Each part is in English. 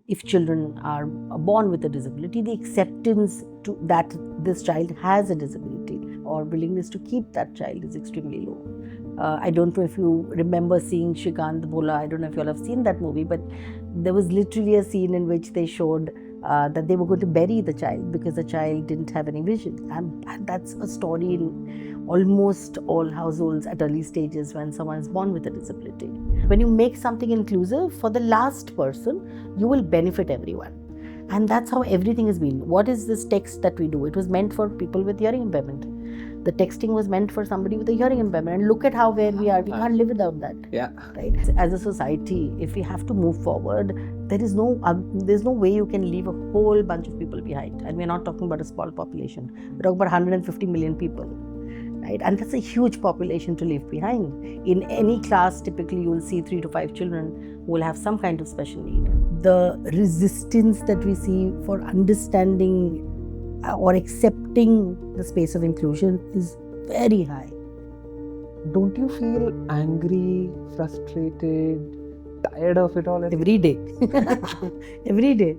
if children are born with a disability, the acceptance to that this child has a disability or willingness to keep that child is extremely low. I don't know if you remember seeing Shrikant Bola. I don't know if you all have seen that movie, but there was literally a scene in which they showed that they were going to bury the child because the child didn't have any vision. And that's a story in almost all households at early stages when someone is born with a disability. When you make something inclusive for the last person, you will benefit everyone. And that's how everything has been. What is this text that we do? It was meant for people with hearing impairment. The texting was meant for somebody with a hearing impairment. And look at how where we are. We can't live without that. Yeah. Right. As a society, if we have to move forward, there's no way you can leave a whole bunch of people behind. And we're not talking about a small population. We're talking about 150 million people. Right? And that's a huge population to leave behind. In any class, typically you will see 3 to 5 children who will have some kind of special need. The resistance that we see for understanding or accepting the space of inclusion is very high. Don't you feel angry, frustrated, tired of it all? Every day. Every day.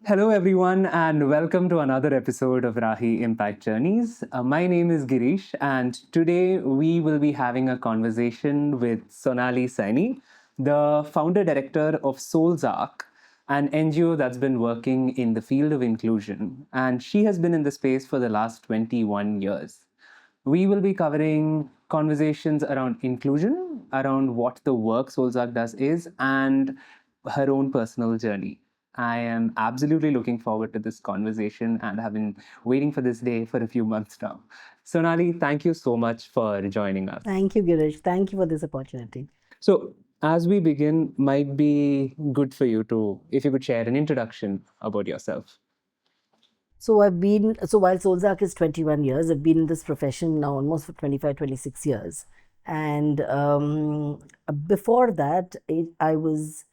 Hello, everyone, and welcome to another episode of Raahi Impact Journeys. My name is Girish, and today we will be having a conversation with Sonali Saini, the founder director of Soul's Arc, an NGO that's been working in the field of inclusion. And she has been in the space for the last 21 years. We will be covering conversations around inclusion, around what the work Soul's Arc does is, and her own personal journey. I am absolutely looking forward to this conversation and have been waiting for this day for a few months now. Sonali, thank you so much for joining us. Thank you, Girish. Thank you for this opportunity. So, as we begin, might be good for you to, if you could share an introduction about yourself. So while Soul's Arc is 21 years, I've been in this profession now almost for 25, 26 years. And before that, I was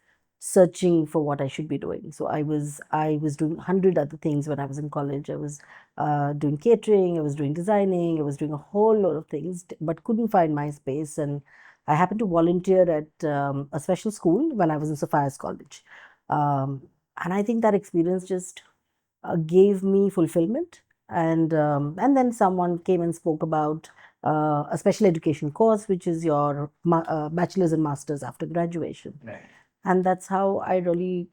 searching for what I should be doing. So I was doing 100 other things when I was in college. I was doing catering, I was doing designing, I was doing a whole lot of things, but couldn't find my space. And I happened to volunteer at a special school when I was in Sophia's College. And I think that experience just gave me fulfillment. And then someone came and spoke about a special education course, which is your bachelor's and master's after graduation. Right. And that's how I really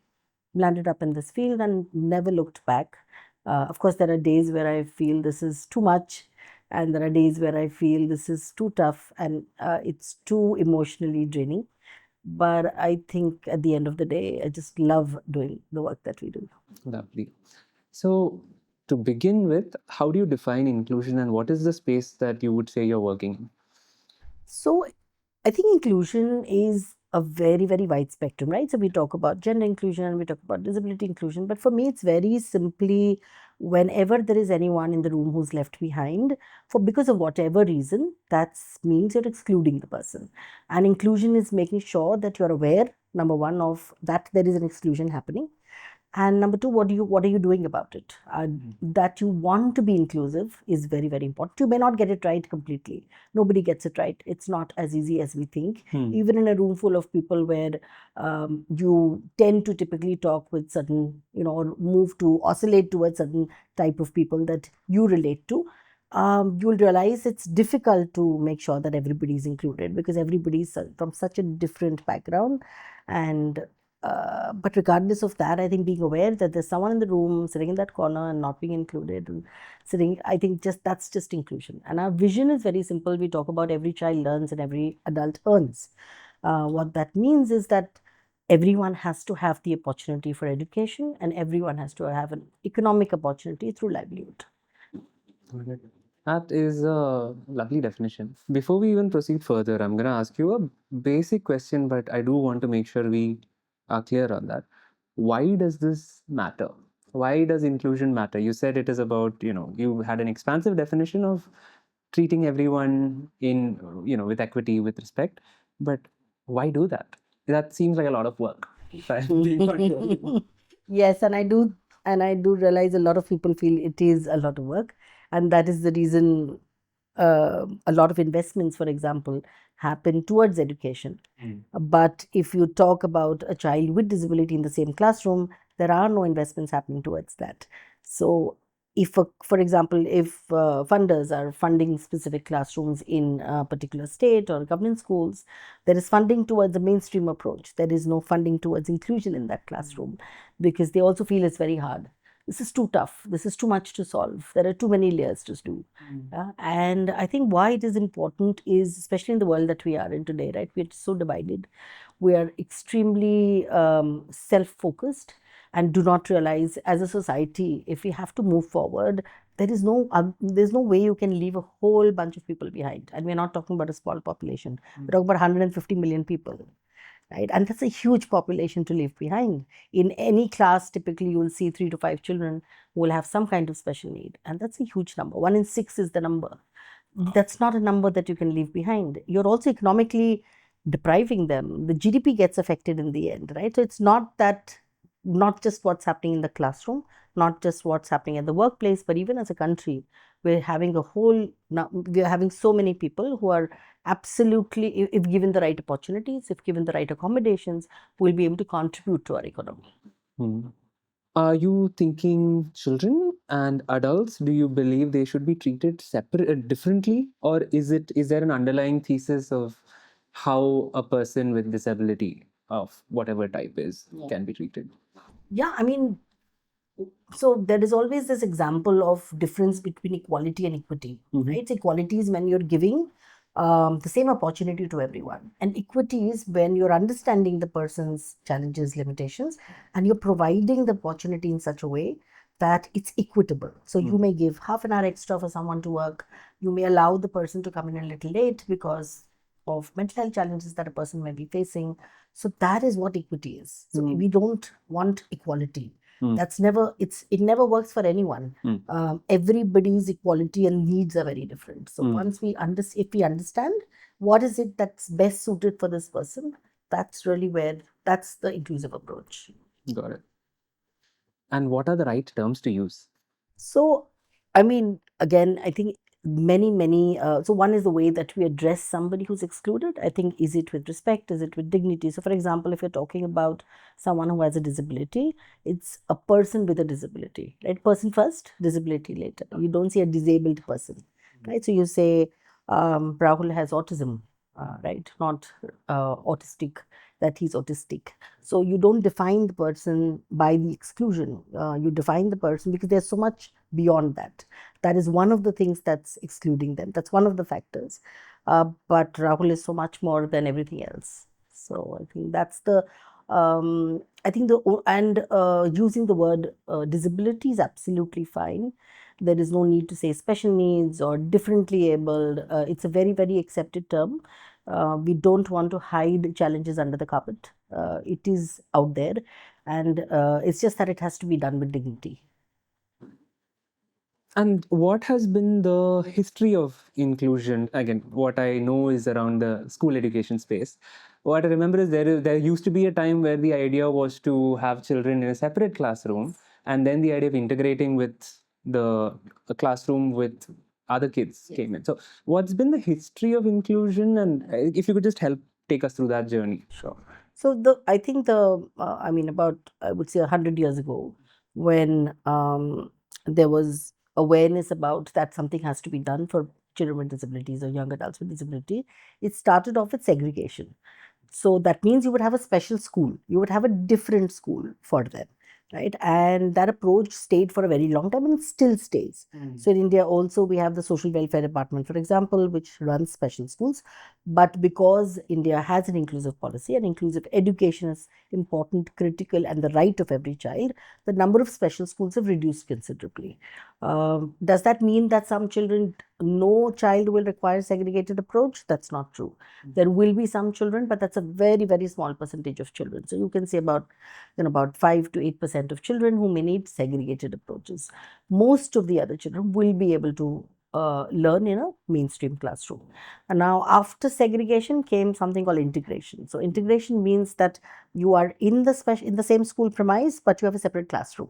landed up in this field and never looked back. Of course, there are days where I feel this is too much, and there are days where I feel this is too tough and it's too emotionally draining. But I think at the end of the day, I just love doing the work that we do. Lovely. So, to begin with, how do you define inclusion and what is the space that you would say you're working in? So I think inclusion is a very, very wide spectrum, right? So we talk about gender inclusion, we talk about disability inclusion, but for me, it's very simply whenever there is anyone in the room who's left behind for because of whatever reason, that means you're excluding the person. And inclusion is making sure that you're aware, number one, of that there is an exclusion happening. And number two, what are you doing about it? That you want to be inclusive is very, very important. You may not get it right completely. Nobody gets it right. It's not as easy as we think. Even in a room full of people where you tend to typically talk with certain, or move to oscillate towards certain type of people that you relate to, you'll realize it's difficult to make sure that everybody is included because everybody is from such a different background. And but regardless of that, I think being aware that there's someone in the room sitting in that corner and not being included and I think that's just inclusion. And our vision is very simple. We talk about every child learns and every adult earns. What that means is that everyone has to have the opportunity for education and everyone has to have an economic opportunity through livelihood. That is a lovely definition. Before we even proceed further, I'm going to ask you a basic question, but I do want to make sure we are clear on that. Why does this matter? Why does inclusion matter? You said it is about, you had an expansive definition of treating everyone in, with equity, with respect, but why do that? that seems like a lot of work. If I'm being honest. Yes, and I do realize a lot of people feel it is a lot of work, and that is the reason a lot of investments, for example, happen towards education. But if you talk about a child with disability in the same classroom, there are no investments happening towards that. So, if, for example, if funders are funding specific classrooms in a particular state or government schools, there is funding towards a mainstream approach. There is no funding towards inclusion in that classroom because they also feel it's very hard. This is too tough. This is too much to solve. There are too many layers to do. And I think why it is important is, especially in the world that we are in today, right? We're so divided. We are extremely self-focused and do not realize as a society, if we have to move forward, there's no way you can leave a whole bunch of people behind. And we're not talking about a small population. We're talking about 150 million people, right? And that's a huge population to leave behind. In any class, typically you will see 3 to 5 children who will have some kind of special need, and that's a huge number. 1 in 6 is the number. That's not a number that you can leave behind. You're also economically depriving them. The GDP gets affected in the end, right? So it's not just what's happening in the classroom, not just what's happening at the workplace, but even as a country, we're having so many people who are absolutely, if given the right opportunities, if given the right accommodations, will be able to contribute to our economy. Are you thinking children and adults? Do you believe they should be treated separate, differently, or is there an underlying thesis of how a person with disability of whatever type is can be treated? Yeah, I mean, so there is always this example of difference between equality and equity, right? So equality is when you're giving the same opportunity to everyone, and equity is when you're understanding the person's challenges, limitations, and you're providing the opportunity in such a way that it's equitable. So you may give half an hour extra for someone to work. You may allow the person to come in a little late because of mental health challenges that a person may be facing. So that is what equity is. So we don't want equality. It never works for anyone. Everybody's equality and needs are very different. So if we understand what is it that's best suited for this person, that's the inclusive approach. Got it. And what are the right terms to use? So, I mean, again, I think so one is the way that we address somebody who's excluded. I think, is it with respect? Is it with dignity? So, for example, if you're talking about someone who has a disability, it's a person with a disability, right? Person first, disability later. You don't see a disabled person, right? So you say Rahul has autism, right? Not autistic, that he's autistic. So you don't define the person by the exclusion. You define the person because there's so much beyond that. That is one of the things that's excluding them. That's one of the factors. But Rahul is so much more than everything else. So I think that's the I think using the word disability is absolutely fine. There is no need to say special needs or differently abled. It's a very, very accepted term. We don't want to hide challenges under the carpet. It is out there, and it's just that it has to be done with dignity. And what has been the history of inclusion? Again, what I know is around the school education space. What I remember is there used to be a time where the idea was to have children in a separate classroom, and then the idea of integrating with the a classroom with other kids came in. So, what's been the history of inclusion? And if you could just help take us through that journey. Sure. So I mean, about, I would say, 100 years ago, when there was awareness about that something has to be done for children with disabilities or young adults with disability, it started off with segregation. So that means you would have a special school, you would have a different school for them, right? And that approach stayed for a very long time and still stays. So in India also we have the social welfare department, for example, which runs special schools. But because India has an inclusive policy and inclusive education is important, critical, and the right of every child, the number of special schools have reduced considerably. Does that mean that some children, no child will require segregated approach? That's not true. There will be some children, but that's a very, very small percentage of children. So you can say about 5 to 8% of children who may need segregated approaches. Most of the other children will be able to learn in a mainstream classroom. And now, after segregation came something called integration. So, integration means that you are in the same school premise, but you have a separate classroom.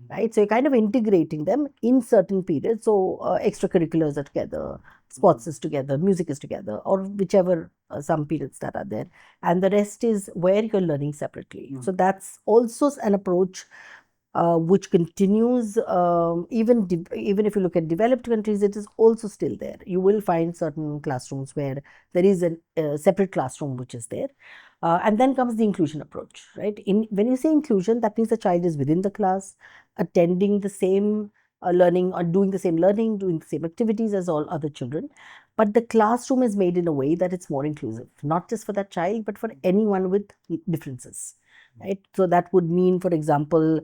Right, so you're kind of integrating them in certain periods. So extracurriculars are together, sports is together, music is together, or whichever some periods that are there, and the rest is where you're learning separately. So that's also an approach which continues even if you look at developed countries, it is also still there. You will find certain classrooms where there is a separate classroom which is there. And then comes the inclusion approach, right? When you say inclusion, that means the child is within the class, attending the same learning or doing the same learning, doing the same activities as all other children. But the classroom is made in a way that it's more inclusive, not just for that child, but for anyone with differences, right? So that would mean, for example,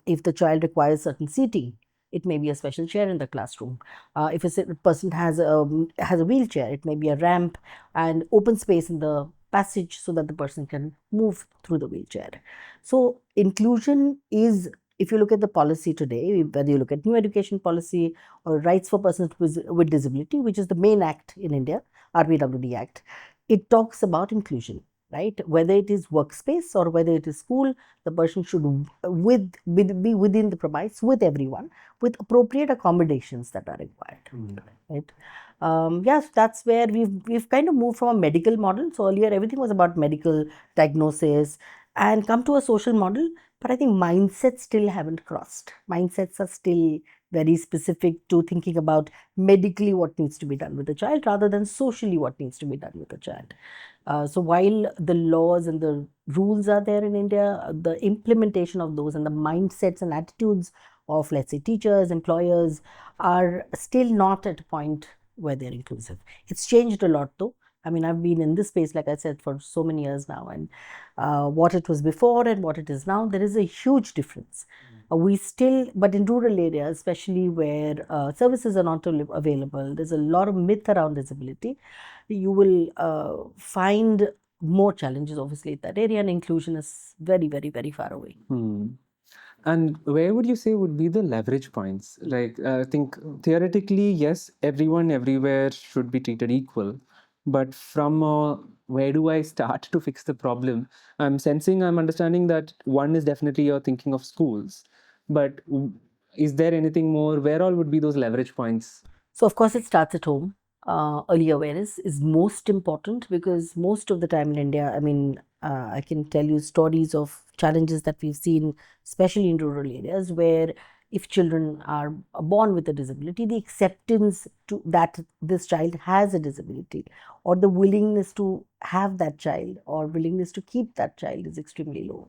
if the child requires certain seating, it may be a special chair in the classroom. If a person has a wheelchair, it may be a ramp and open space in the passage so that the person can move through the wheelchair. So inclusion is, if you look at the policy today, whether you look at new education policy or rights for persons with disability, which is the main act in India, RBWD Act, it talks about inclusion, right? Whether it is workspace or whether it is school, the person should be within the premise with everyone, with appropriate accommodations that are required, right? Yes, that's where we've kind of moved from a medical model. So earlier everything was about medical diagnosis and come to a social model, but I think mindsets still haven't crossed. Mindsets are still very specific to thinking about medically what needs to be done with the child rather than socially what needs to be done with the child. So while the laws and the rules are there in India, the implementation of those and the mindsets and attitudes of, let's say, teachers, employers are still not at a point where they're inclusive. It's changed a lot though. I mean, I've been in this space, like I said, for so many years now, and what it was before and what it is now, there is a huge difference. We still, but in rural areas, especially where services are not available, there's a lot of myth around disability. You will find more challenges, obviously, in that area, and inclusion is very, very, very far away. And where would you say would be the leverage points? Like, I think theoretically, yes, everyone everywhere should be treated equal. But from where do I start to fix the problem? I'm understanding that one is definitely you're thinking of schools. But is there anything more? Where all would be those leverage points? So, of course, it starts at home. Early awareness is most important because most of the time in India, I mean, I can tell you stories of challenges that we've seen, especially in rural areas, where if children are born with a disability, the acceptance to that this child has a disability, or the willingness to have that child, or willingness to keep that child is extremely low.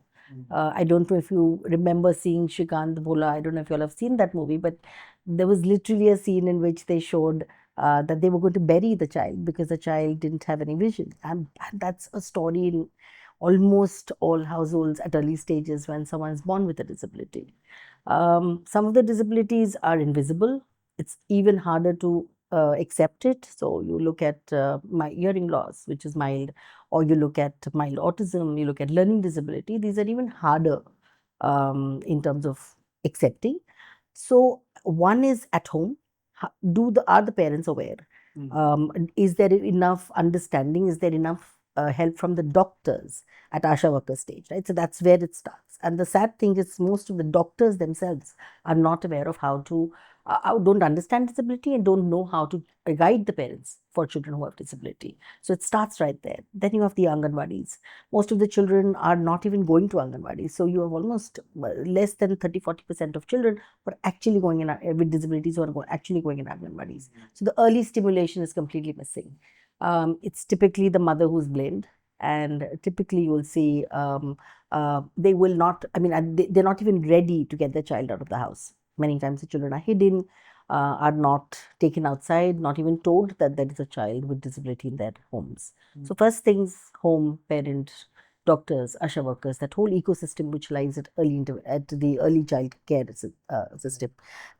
I don't know if you remember seeing Shrikant Bhola. I don't know if you all have seen that movie, but there was literally a scene in which they showed that they were going to bury the child because the child didn't have any vision. And that's a story in almost all households at early stages when someone is born with a disability. Some of the disabilities are invisible. It's even harder to accept it. So you look at my hearing loss, which is mild, or you look at mild autism, you look at learning disability. These are even harder in terms of accepting. So one is at home. Are the parents aware? Is there enough understanding? Is there enough help from the doctors at Asha worker stage, right? So that's where it starts. And the sad thing is most of the doctors themselves are not aware of how to, don't understand disability and don't know how to guide the parents for children who have disability. So it starts right there. Then you have the Anganwadis. Most of the children are not even going to Anganwadis. So you have almost less than 30-40% of children who are actually going in with disabilities who are actually going in Anganwadis. So the early stimulation is completely missing. It's typically the mother who's blamed, and typically you will see they will not, I mean, they're not even ready to get their child out of the house. Many times the children are hidden, are not taken outside, not even told that there is a child with disability in their homes. So first things, home, parent, doctors, ASHA workers, that whole ecosystem which lies at the early child care system.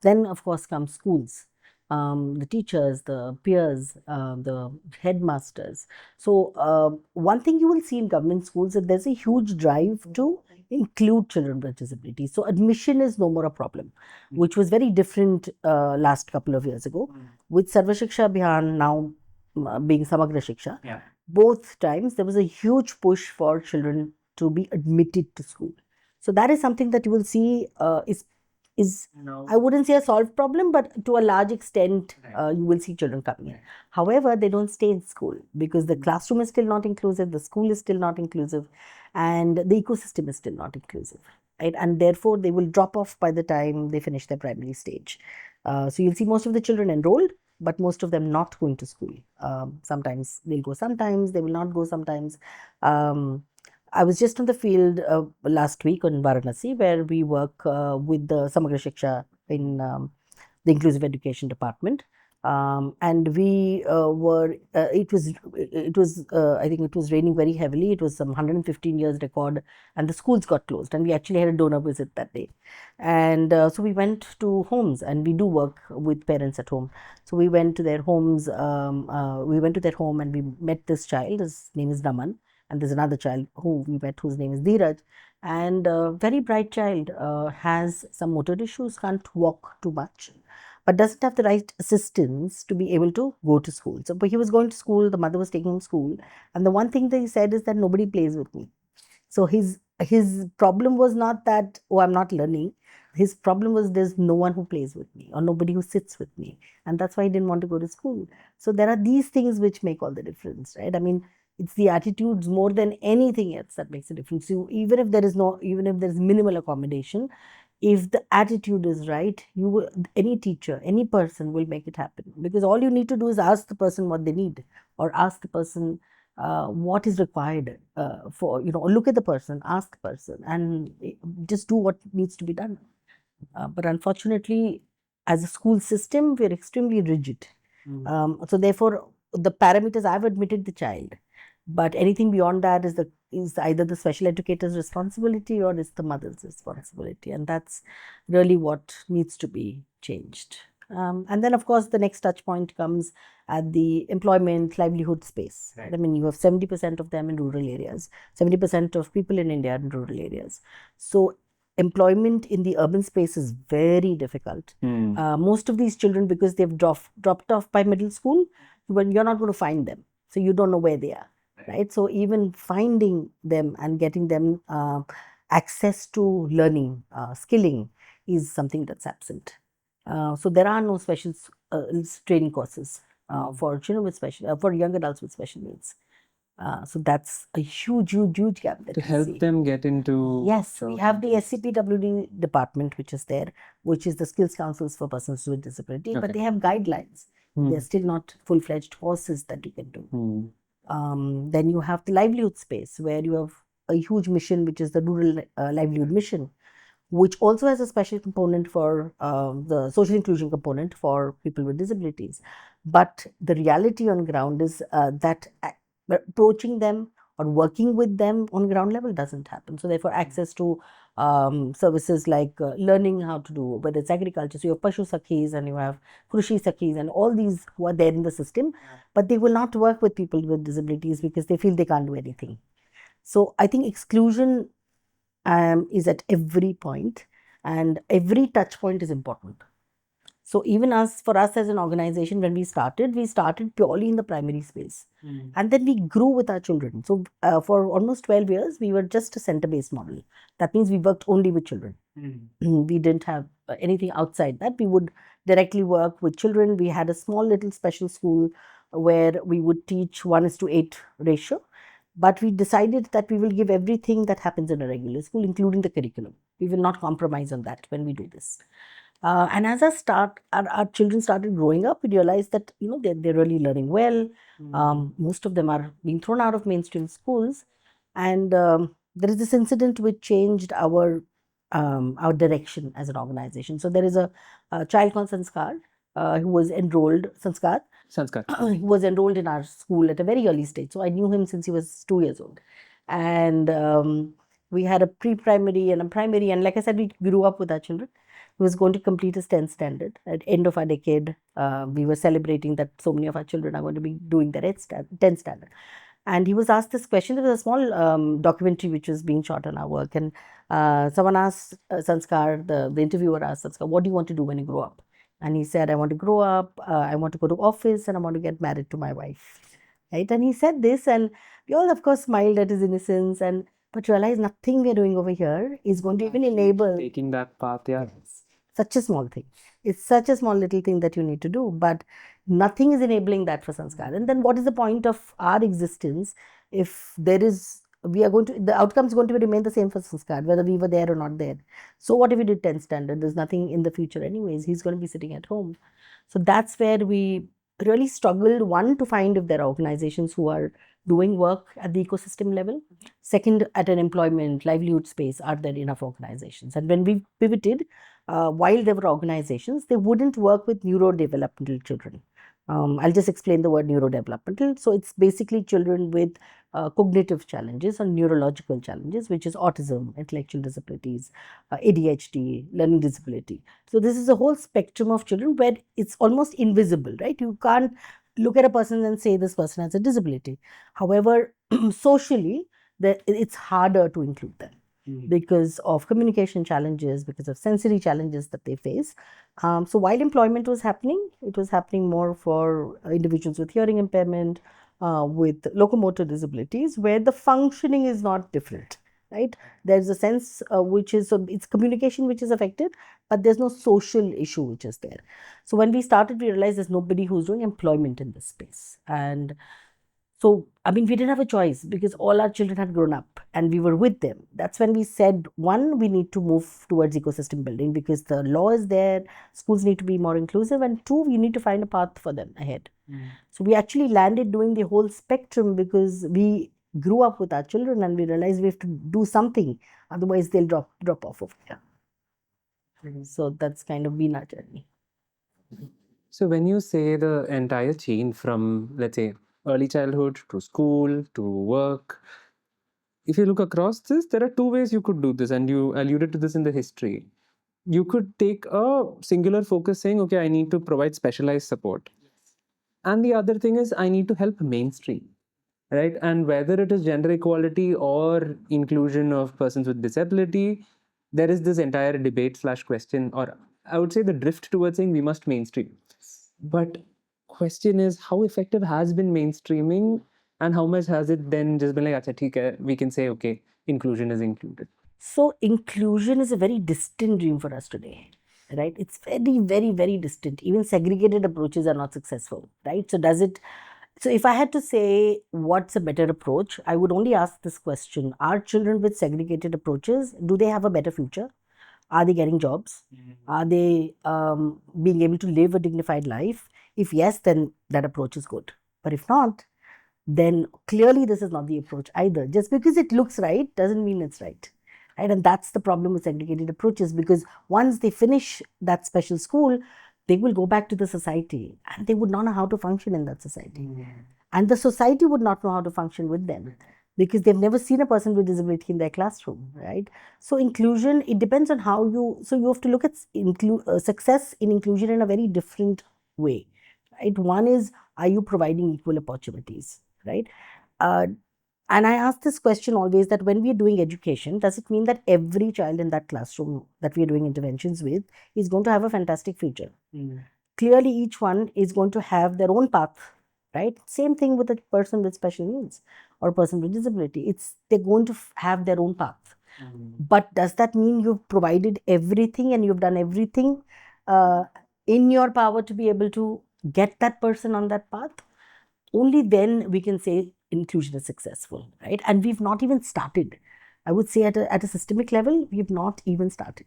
Then of course comes schools, the teachers, the peers, the headmasters. So one thing you will see in government schools that there's a huge drive to include children with disabilities. So admission is no more a problem, which was very different last couple of years ago. With Sarva Shiksha Abhiyan now being Samagra Shiksha, both times there was a huge push for children to be admitted to school. So that is something that you will see is I wouldn't say a solved problem, but to a large extent, you will see children coming in. However, they don't stay in school because the classroom is still not inclusive, the school is still not inclusive, and the ecosystem is still not inclusive. Right? And therefore, they will drop off by the time they finish their primary stage. So you'll see most of the children enrolled, but most of them not going to school. Sometimes they'll go, sometimes they will not go, sometimes. I was just on the field last week in Varanasi, where we work with the Samagra Shiksha in the Inclusive Education Department. And we I think it was raining very heavily. It was some 115 years record, and the schools got closed. And we actually had a donor visit that day. And so we went to homes, and we do work with parents at home. So we went to their homes. We went to their home, and we met this child. His name is Naman, and there's another child who we met whose name is Dheeraj, and very bright child, has some motor issues, can't walk too much, but doesn't have the right assistance to be able to go to school. So but he was going to school, the mother was taking him to school, and the one thing that he said is that nobody plays with me. So his problem was not that, oh, I'm not learning. His problem was there's no one who plays with me or nobody who sits with me. And that's why he didn't want to go to school. So there are these things which make all the difference, right? I mean, it's the attitudes more than anything else that makes a difference. So even if there is minimal accommodation, if the attitude is right, any teacher, any person will make it happen. Because all you need to do is ask the person what they need, or ask the person what is required for, look at the person, ask the person, and just do what needs to be done. But unfortunately, as a school system, we're extremely rigid. So therefore, the parameters, I've admitted the child, but anything beyond that is either the special educator's responsibility or it's the mother's responsibility, and that's really what needs to be changed. And then, of course, the next touch point comes at the employment livelihood space. Right. I mean, you have 70% of them in rural areas, 70% of people in India are in rural areas. So employment in the urban space is very difficult. Most of these children, because they've dropped off by middle school, well, you're not going to find them. So you don't know where they are, right? So even finding them and getting them access to learning, skilling is something that's absent. So there are no special training courses for children with for young adults with special needs. So that's a huge gap that to help them get into. Yes, we have the SCPWD department, which is there, which is the skills councils for persons with disability, but they have guidelines. They're still not full-fledged courses that you can do. Then you have the livelihood space, where you have a huge mission, which is the rural livelihood mission, which also has a special component for the social inclusion component for people with disabilities. But the reality on ground is that approaching them or working with them on ground level doesn't happen. So therefore, access to services like learning how to do, whether it's agriculture, so you have Pashu Sakhis and you have Krushi Sakhis and all these who are there in the system, but they will not work with people with disabilities because they feel they can't do anything. So I think exclusion is at every point, and every touch point is important. So even for us as an organization, when we started purely in the primary space, and then we grew with our children. So for almost 12 years, we were just a center-based model. That means we worked only with children. We didn't have anything outside that. We would directly work with children. We had a small little special school where we would teach 1:8 ratio. But we decided that we will give everything that happens in a regular school, including the curriculum. We will not compromise on that when we do this. And as our children started growing up, we realized that they're really learning well. Most of them are being thrown out of mainstream schools, and there is this incident which changed our direction as an organization. So there is a child called Sanskar who was enrolled. Sanskar. He was enrolled in our school at a very early stage. So I knew him since he was 2 years old, and we had a pre-primary and a primary. And like I said, we grew up with our children. He was going to complete his 10th standard. At the end of our decade, we were celebrating that so many of our children are going to be doing their 10th standard. And he was asked this question. There was a small documentary which was being shot on our work, and someone asked Sanskar, the interviewer asked Sanskar, what do you want to do when you grow up? And he said, I want to grow up, I want to go to office, and I want to get married to my wife. Right? And he said this, and we all, of course, smiled at his innocence, and but realized nothing we're doing over here is going to even enable taking that path. Yeah. such a small thing. It's such a small little thing that you need to do, but nothing is enabling that for sanskar. And then what is the point of our existence if there is, we are going to, the outcome is going to remain the same for sanskar, whether we were there or not there. So what if we did 10 standard? There's nothing in the future anyways. He's going to be sitting at home. So that's where we really struggled, one, to find if there are organizations who are doing work at the ecosystem level. Second, at an employment, livelihood space, are there enough organizations? And when we pivoted, while there were organizations, they wouldn't work with neurodevelopmental children. I'll just explain the word neurodevelopmental. So it's basically children with cognitive challenges or neurological challenges, which is autism, intellectual disabilities, ADHD, learning disability. So this is a whole spectrum of children where it's almost invisible, right? You can't look at a person and say this person has a disability. However, socially, it's harder to include them because of communication challenges, because of sensory challenges that they face. So while employment was happening, it was happening more for individuals with hearing impairment, with locomotor disabilities, where the functioning is not different, right? There's a sense which is, so it's communication which is affected, but there's no social issue which is there. So when we started, we realized there's nobody who's doing employment in this space. And so, I mean, we didn't have a choice because all our children had grown up and we were with them. That's when we said, one, we need to move towards ecosystem building because the law is there, schools need to be more inclusive, and two, we need to find a path for them ahead. So, we actually landed doing the whole spectrum because we grew up with our children and we realized we have to do something, otherwise, they'll drop off of here. So, that's kind of been our journey. So when you say the entire chain from, let's say, early childhood to school to work, if you look across this, there are two ways you could do this, and you alluded to this in the history. You could take a singular focus saying, okay, I need to provide specialized support. And the other thing is, I need to help mainstream, right? And whether it is gender equality or inclusion of persons with disability, there is this entire debate slash question, or I would say the drift towards saying we must mainstream. But question is, how effective has been mainstreaming, and how much has it then just been like, acha, theek hai, we can say, okay, inclusion is included. So, inclusion is a very distant dream for us today, right? It's very, very, very distant. Even segregated approaches are not successful, right? So, does it? So, if I had to say what's a better approach, I would only ask this question: are children with segregated approaches, do they have a better future? Are they getting jobs? Are they being able to live a dignified life? If yes, then that approach is good. But if not, then clearly this is not the approach either. Just because it looks right doesn't mean it's right. Right? And that's the problem with segregated approaches, because once they finish that special school, they will go back to the society and they would not know how to function in that society. And the society would not know how to function with them because they've never seen a person with disability in their classroom, right? So inclusion, it depends on how you, so you have to look at success in inclusion in a very different way, right? One is, are you providing equal opportunities, right? Uh, and I ask this question always, that when we are doing education, does it mean that every child in that classroom that we are doing interventions with is going to have a fantastic future? Clearly, each one is going to have their own path, right? Same thing with a person with special needs or a person with disability. It's, they're going to have their own path. But does that mean you've provided everything and you've done everything in your power to be able to get that person on that path? Only then we can say inclusion is successful, right? And we've not even started. I would say at a systemic level, we've not even started.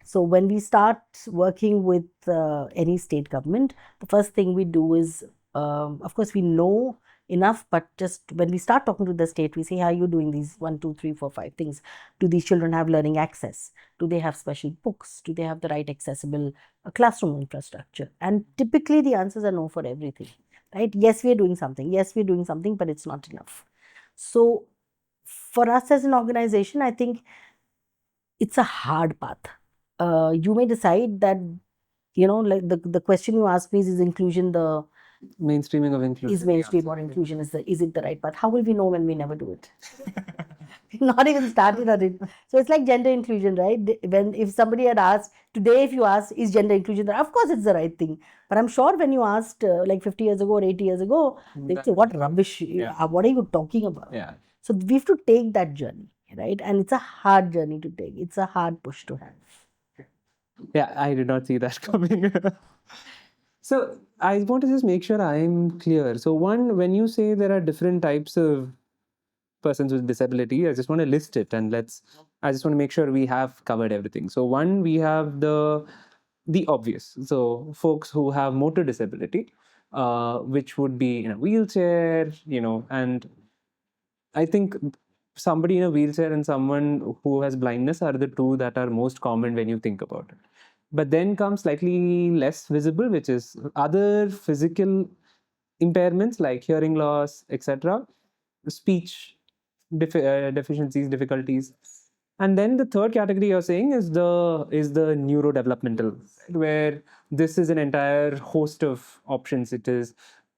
So when we start working with any state government, the first thing we do is, of course, we know enough, but just when we start talking to the state, we say, how are you doing these 1, 2, 3, 4, 5 things? Do these children have learning access? Do they have special books? Do they have the right accessible classroom infrastructure? And typically the answers are no for everything, right? Yes, we are doing something. Yes, we are doing something, but it's not enough. So for us as an organization, I think it's a hard path. You may decide that, like the question you asked me is inclusion the Mainstreaming of inclusion. Is mainstream or inclusion is it the right path? How will we know when we never do it? Not even started on it. So it's like gender inclusion, right? When if somebody had asked today, if you ask, is gender inclusion, of course it's the right thing. But I'm sure when you asked like 50 years ago or 80 years ago, they'd say, what rubbish, what are you talking about? Yeah. So we have to take that journey, right? And it's a hard journey to take. It's a hard push to have. Yeah, I did not see that coming. So I want to just make sure I'm clear. So one, when you say there are different types of persons with disability, I just want to list it and I just want to make sure we have covered everything. So one, we have the obvious. So folks who have motor disability, which would be in a wheelchair, and I think somebody in a wheelchair and someone who has blindness are the two that are most common when you think about it. But then comes slightly less visible, which is other physical impairments like hearing loss, etc., speech deficiencies, difficulties. And then the third category you're saying is the neurodevelopmental, where this is an entire host of options.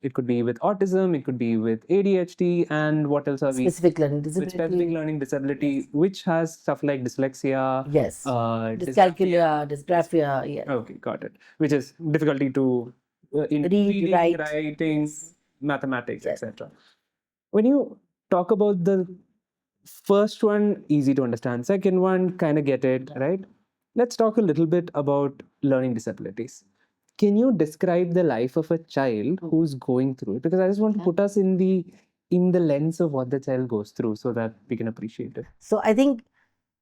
It could be with autism, it could be with ADHD, and what else are we? Specific learning With disability. specific learning disability, which has stuff like dyslexia, Yes. Dyscalculia, dysgraphia, yes. Okay, got it. Which is difficulty to in Read, reading, write. writing, mathematics, Yes. etc. When you talk about the first one, easy to understand. Second one, kind of get it, right? Let's talk a little bit about learning disabilities. Can you describe the life of a child who's going through it? Because I just want to put us in the lens of what the child goes through so that we can appreciate it. So I think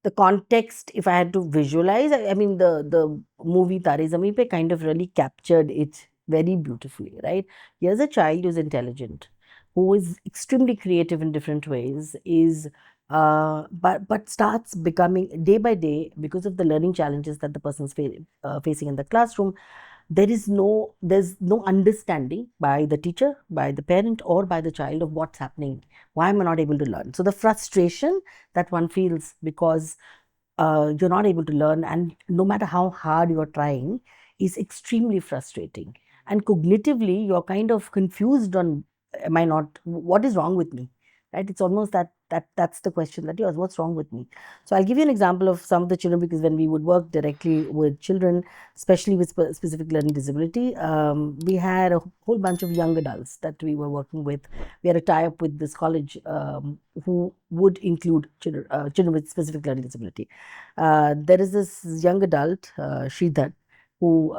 the context, if I had to visualize, I mean, the movie Tare Zameen Pe kind of really captured it very beautifully, right? Here's a child who's intelligent, who is extremely creative in different ways, but starts becoming day by day because of the learning challenges that the person's facing in the classroom. There's no understanding by the teacher, by the parent, or by the child of what's happening. Why am I not able to learn? So the frustration that one feels because you're not able to learn, and no matter how hard you're trying, is extremely frustrating. And cognitively, you're kind of confused on, am I not? What is wrong with me? Right? It's almost that's the question that yours. What's wrong with me? So I'll give you an example of some of the children, because when we would work directly with children, especially with specific learning disability, we had a whole bunch of young adults that we were working with. We had a tie-up with this college who would include children with specific learning disability. There is this young adult, Sridhar, who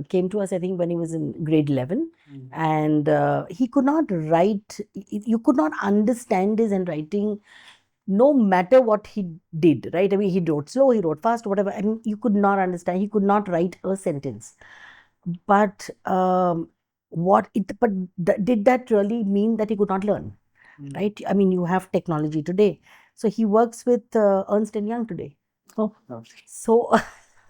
came to us, I think, when he was in grade 11. And he could not write, you could not understand his handwriting no matter what he did, right? I mean, he wrote slow, he wrote fast, whatever. I mean, you could not understand. He could not write a sentence. But did that really mean that he could not learn? Right? I mean, you have technology today. So he works with Ernst and Young today. Oh, lovely. So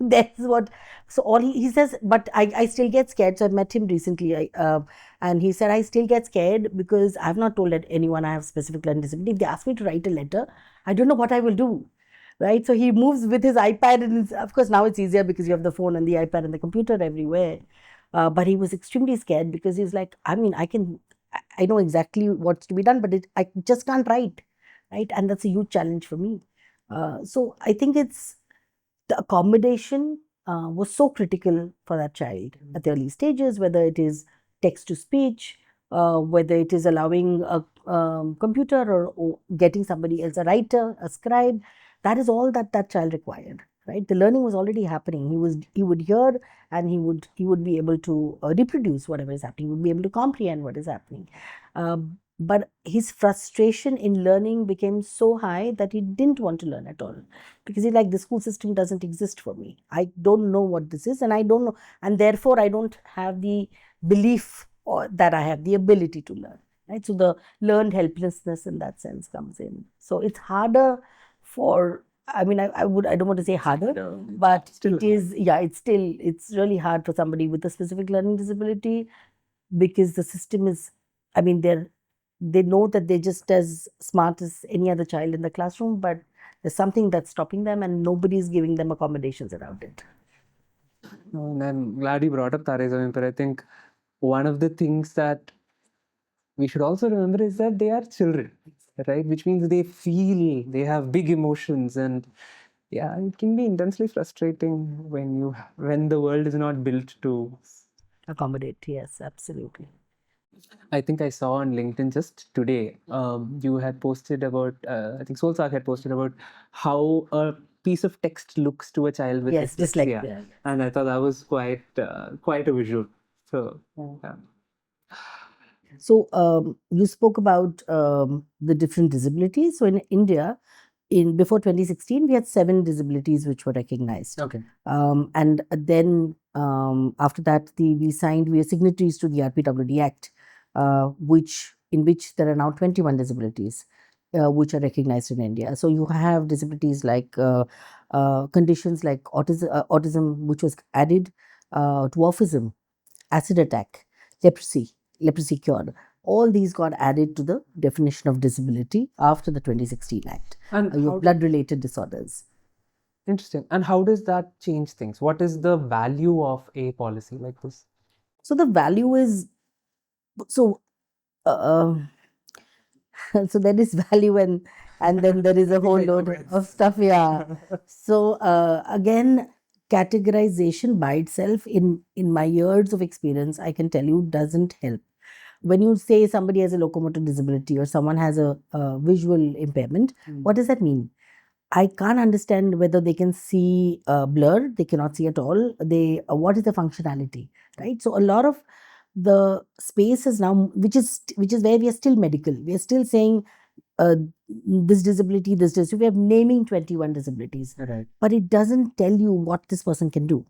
that's what. So all he says, but I still get scared. So I met him recently, and he said I still get scared because I've not told anyone I have specific learning disability. If they ask me to write a letter, I don't know what I will do. Right? So he moves with his iPad, and of course now it's easier because you have the phone and the iPad and the computer everywhere. But he was extremely scared because he's like, I mean, I know exactly what's to be done, but I just can't write, right? And that's a huge challenge for me. So I think it's the accommodation was so critical for that child at the early stages, whether it is text to speech, whether it is allowing a computer or getting somebody else, a writer, a scribe. That is all that child required, right? The learning was already happening. He would hear, and he would be able to reproduce whatever is happening. He would be able to comprehend what is happening. But his frustration in learning became so high that he didn't want to learn at all, because he's like, the school system doesn't exist for me. I don't know what this is, and I don't know, and therefore I don't have the belief or that I have the ability to learn. Right? So the learned helplessness in that sense comes in. So it's harder for, I mean, I don't want to say harder, but it is, yeah, it's really hard for somebody with a specific learning disability, because the system is, I mean, they know that they're just as smart as any other child in the classroom, but there's something that's stopping them, and nobody's giving them accommodations around it. And I'm glad you brought up Tare Zameen Par. I think one of the things that we should also remember is that they are children, right? Which means they feel, they have big emotions, and yeah, it can be intensely frustrating when the world is not built to Accommodate, yes, absolutely. I think I saw on LinkedIn just today. You had posted about, I think Solsak had posted about how a piece of text looks to a child with Yes, just like dyslexia, that. and I thought that was quite a visual. So, yeah. So you spoke about the different disabilities. So in India, in before 2016, we had 7 disabilities which were recognized. Okay. And then after that, we are signatories to the RPWD Act, in which there are now 21 disabilities which are recognized in India. So you have disabilities like conditions like autism, which was added, dwarfism, acid attack, leprosy, leprosy cure. All these got added to the definition of disability after the 2016 Act. And Your how blood related disorders. interesting. And how does that change things? What is the value of a policy like this? So the value is so uh, so there is value, and then there is a whole load of stuff. Yeah. So again, categorization by itself, in my years of experience, I can tell you, doesn't help. When you say somebody has a locomotor disability or someone has a visual impairment, what does that mean? I can't understand whether they can see blur, they cannot see at all. What is the functionality, right? So a lot of the space is now, which is where we are still medical. We are still saying uh, this disability, this disability. We are naming 21 disabilities, Right. but it doesn't tell you what this person can do,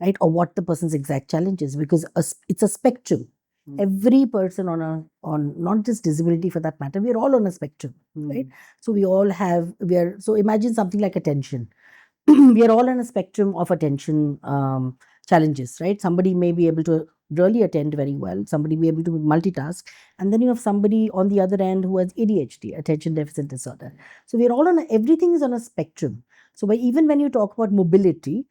right? Or what the person's exact challenge is, because it's a spectrum. Every person on not just disability for that matter, we're all on a spectrum, right? So so imagine something like attention. We are all on a spectrum of attention challenges, right? Somebody may be able to really attend very well, somebody may be able to multitask, and then you have somebody on the other end who has ADHD, attention deficit disorder. So we're all everything is on a spectrum. So even when you talk about mobility,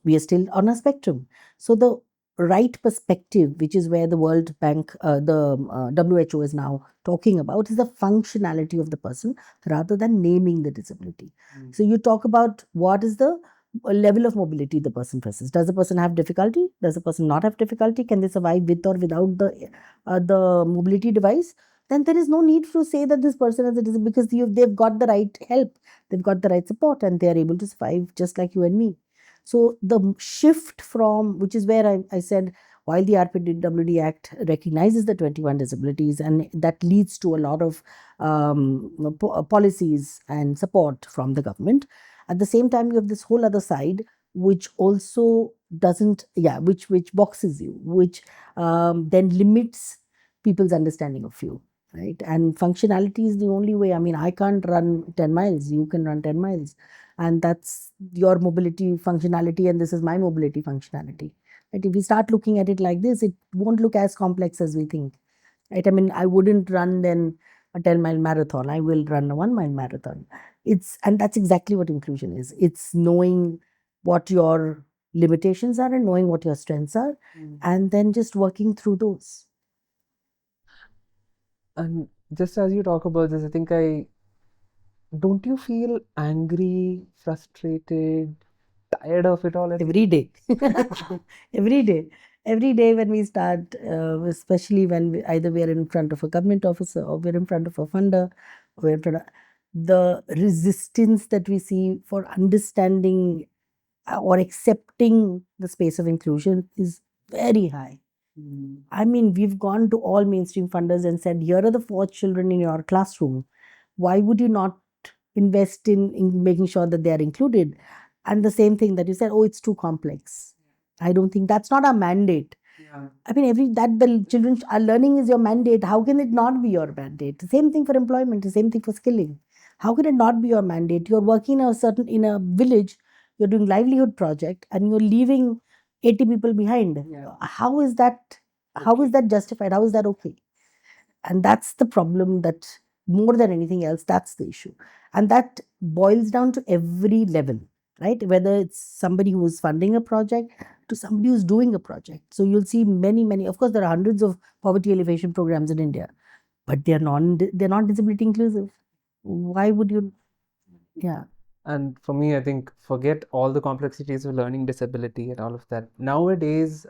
we are still on a spectrum. So the right perspective, which is where the World Bank, the WHO is now talking about, is the functionality of the person rather than naming the disability. So you talk about what is the level of mobility the person faces. Does the person have difficulty? Does the person not have difficulty? Can they survive with or without the mobility device? Then there is no need to say that this person has a disability, because they've got the right help, they've got the right support, and they are able to survive just like you and me. So the shift from, which is where I said, while the RPWD Act recognizes the 21 disabilities, and that leads to a lot of policies and support from the government, at the same time you have this whole other side which also doesn't, yeah, which boxes you, which then limits people's understanding of you, right? And functionality is the only way. I mean, I can't run 10 miles, you can run 10 miles, and that's your mobility functionality, and this is my mobility functionality, right? If we start looking at it like this, it won't look as complex as we think, right? I mean, I wouldn't run then a 10-mile marathon, I will run a 1-mile marathon. And that's exactly what inclusion is. It's knowing what your limitations are and knowing what your strengths are, and then just working through those. And just as you talk about this, I think I don't you feel angry, frustrated, tired of it all? Every day. Every day. Every day when we start, especially when either we are in front of a government officer or we're in front of a funder, or we're in front of, the resistance that we see for understanding or accepting the space of inclusion is very high. I mean, we've gone to all mainstream funders and said, here are the 4 children in your classroom. Why would you not invest in making sure that they are included? And the same thing that you said, oh, it's too complex. I don't think that's not our mandate. I mean, that the children are learning is your mandate. How can it not be your mandate? The same thing for employment, the same thing for skilling. How can it not be your mandate? You're working in a village, you're doing livelihood project, and you're leaving 80 people behind. How is that? How is that justified? How is that okay? And that's the problem, that more than anything else, that's the issue. And that boils down to every level. right? Whether it's somebody who's funding a project to somebody who's doing a project. So you'll see many, of course, there are hundreds of poverty alleviation programs in India, but they're not disability inclusive. Why would you? Yeah. And for me, I think forget all the complexities of learning disability and all of that. Nowadays,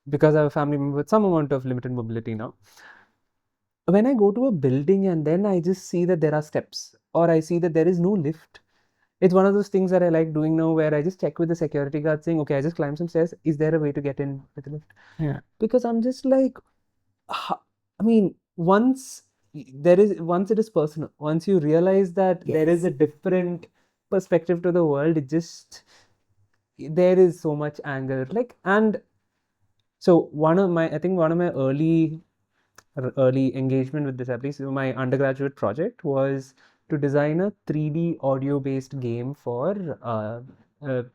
because I have a family member with some amount of limited mobility now, when I go to a building and then I just see that there are steps or I see that there is no lift, it's one of those things that I like doing now where I just check with the security guard saying, okay, I just climbed some stairs. Is there a way to get in with the lift? Yeah. Because I'm just like, I mean, once it is personal, once you realize that there is Yes. a different perspective to the world, it just, there is so much anger. Like, and so I think one of my early engagement with disabilities, so my undergraduate project was to design a 3D audio-based game for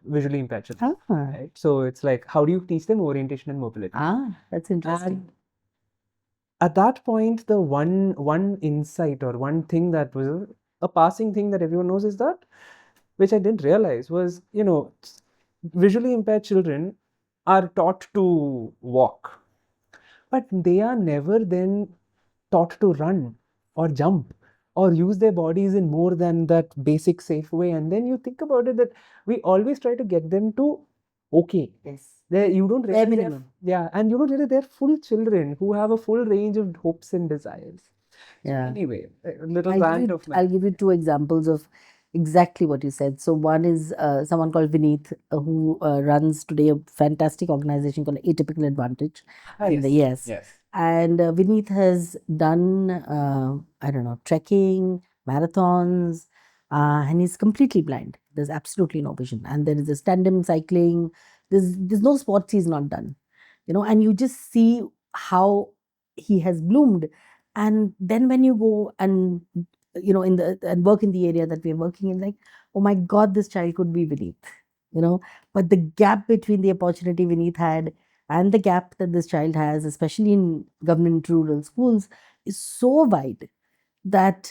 visually impaired children. Ah, Right? So it's like, how do you teach them orientation and mobility? that's interesting. And at that point, the one insight or one thing that was a passing thing that everyone knows is that, which I didn't realize was, visually impaired children are taught to walk, but they are never then taught to run or jump or use their bodies in more than that basic safe way. And then you think about it that we always try to get them to okay. Yes. You don't Bare realize minimum. yeah, and you don't realize they're full children who have a full range of hopes and desires. So Yeah. anyway, a little rant of I'll mine. give you two examples of exactly what you said. So one is someone called Vineet who runs today a fantastic organization called Atypical Advantage. Ah, And yes. yes, and Vineet has done I don't know, trekking, marathons, and he's completely blind. There's absolutely no vision, and there is a tandem cycling. There's no sports he's not done, and you just see how he has bloomed. And then when you go and in the and work in the area that we're working in, like, oh my god, this child could be Vineet, you know but the gap between the opportunity Vineet had and the gap that this child has, especially in government rural schools, is so wide that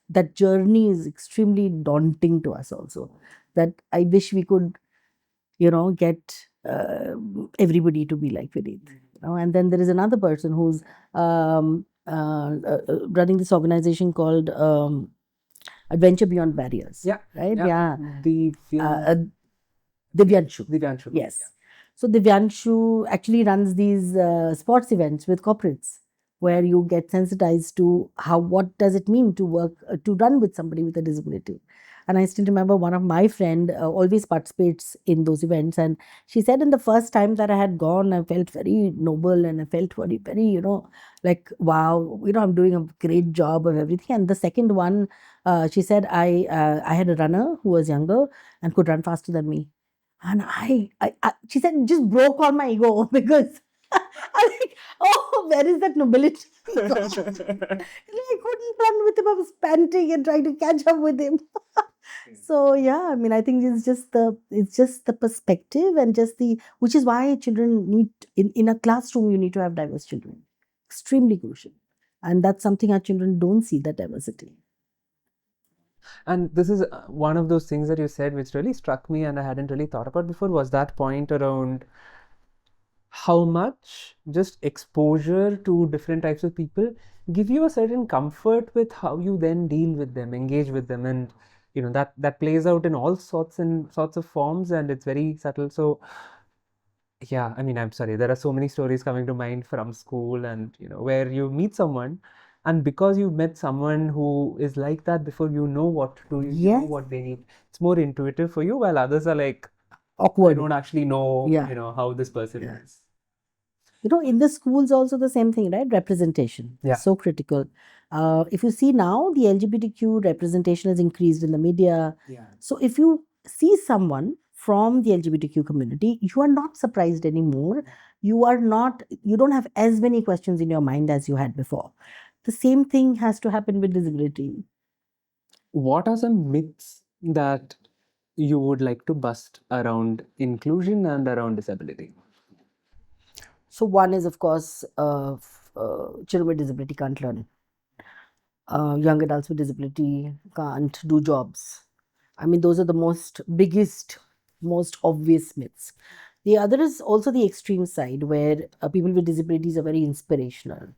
that journey is extremely daunting to us also. That I wish we could get everybody to be like Vineet. And then there is another person who's running this organization called Adventure Beyond Barriers. Yeah. Right? Yeah. The Divyanshu. Divyanshu. Yes. So Divyanshu actually runs these sports events with corporates where you get sensitized to what does it mean to work, to run with somebody with a disability. And I still remember one of my friend always participates in those events. And she said in the first time that I had gone, I felt very noble and I felt very, like, wow, I'm doing a great job of everything. And the second one, she said, I had a runner who was younger and could run faster than me. And she said, just broke all my ego because I'm like, oh, where is that nobility? I couldn't run with him. I was panting and trying to catch up with him. So yeah, I mean, I think it's just the perspective and just which is why children need in a classroom you need to have diverse children, extremely crucial, and that's something our children don't see, that diversity. And this is one of those things that you said which really struck me and I hadn't really thought about before, was that point around how much just exposure to different types of people give you a certain comfort with how you then deal with them, engage with them, and that plays out in all sorts of forms, and it's very subtle. So yeah, I mean, I'm sorry, there are so many stories coming to mind from school and where you meet someone, and because you've met someone who is like that before, you know what to do, you know Yes. what they need. It's more intuitive for you, while others are like, I Awkward. don't actually know, Yeah. how this person Yeah. is. In the schools also the same thing, right? Representation. Yeah. So critical. If you see now, the LGBTQ representation has increased in the media. Yeah. So if you see someone from the LGBTQ community, you are not surprised anymore. You don't have as many questions in your mind as you had before. The same thing has to happen with disability. What are some myths that you would like to bust around inclusion and around disability? So one is, of course, children with disability can't learn. Young adults with disability can't do jobs. I mean, those are the biggest, most obvious myths. The other is also the extreme side where people with disabilities are very inspirational.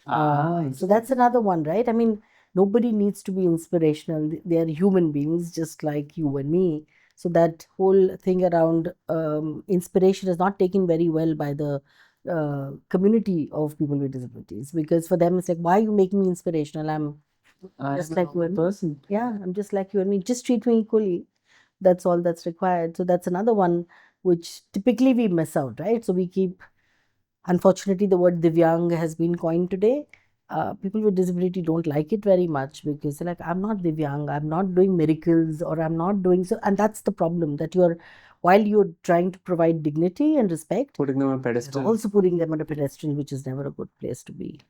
So that's another one, right? I mean, nobody needs to be inspirational. They are human beings just like you and me. So that whole thing around inspiration is not taken very well by the community of people with disabilities, because for them it's like, why are you making me inspirational? I'm just like you and me. Person. Yeah, I'm just like you and me. Just treat me equally. That's all that's required. So that's another one which typically we miss out, right? So we keep, unfortunately, the word Divyang has been coined today. People with disability don't like it very much because they're like, I'm not Divyang, I'm not doing miracles, or I'm not doing so. And that's the problem, that while you're trying to provide dignity and respect, Putting them on a you're pedestal. also putting them on a pedestal, which is never a good place to be.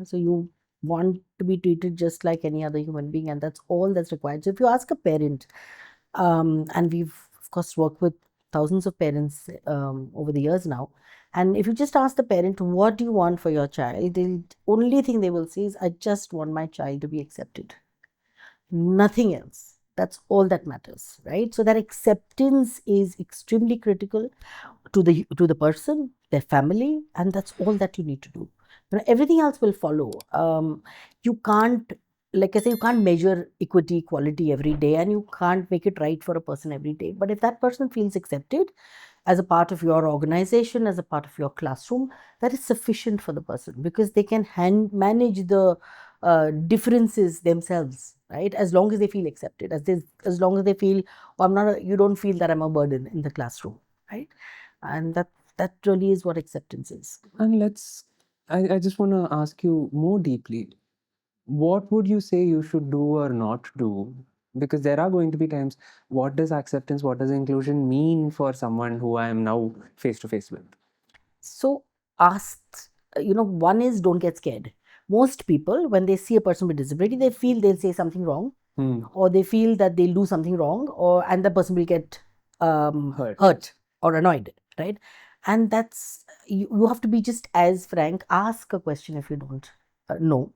So you want to be treated just like any other human being, and that's all that's required. So if you ask a parent, and we've of course worked with thousands of parents over the years now. And if you just ask the parent, what do you want for your child? The only thing they will say is, I just want my child to be accepted. Nothing else. That's all that matters, right? So that acceptance is extremely critical to the person, their family, and that's all that you need to do. Everything else will follow. You can't, like I say, you can't measure equity, equality every day, and you can't make it right for a person every day. But if that person feels accepted as a part of your organization, as a part of your classroom, that is sufficient for the person, because they can manage the differences themselves, right? As long as they feel accepted, as long as they feel, oh, you don't feel that I'm a burden in the classroom, right? And that really is what acceptance is. And I just want to ask you more deeply. What would you say you should do or not do? Because there are going to be times, what does acceptance, what does inclusion mean for someone who I am now face to face with? So ask, one is, don't get scared. Most people, when they see a person with disability, they feel they'll say something wrong, or they feel that they'll do something wrong, and the person will get hurt or annoyed, right? And you have to be just as frank. Ask a question if you don't know.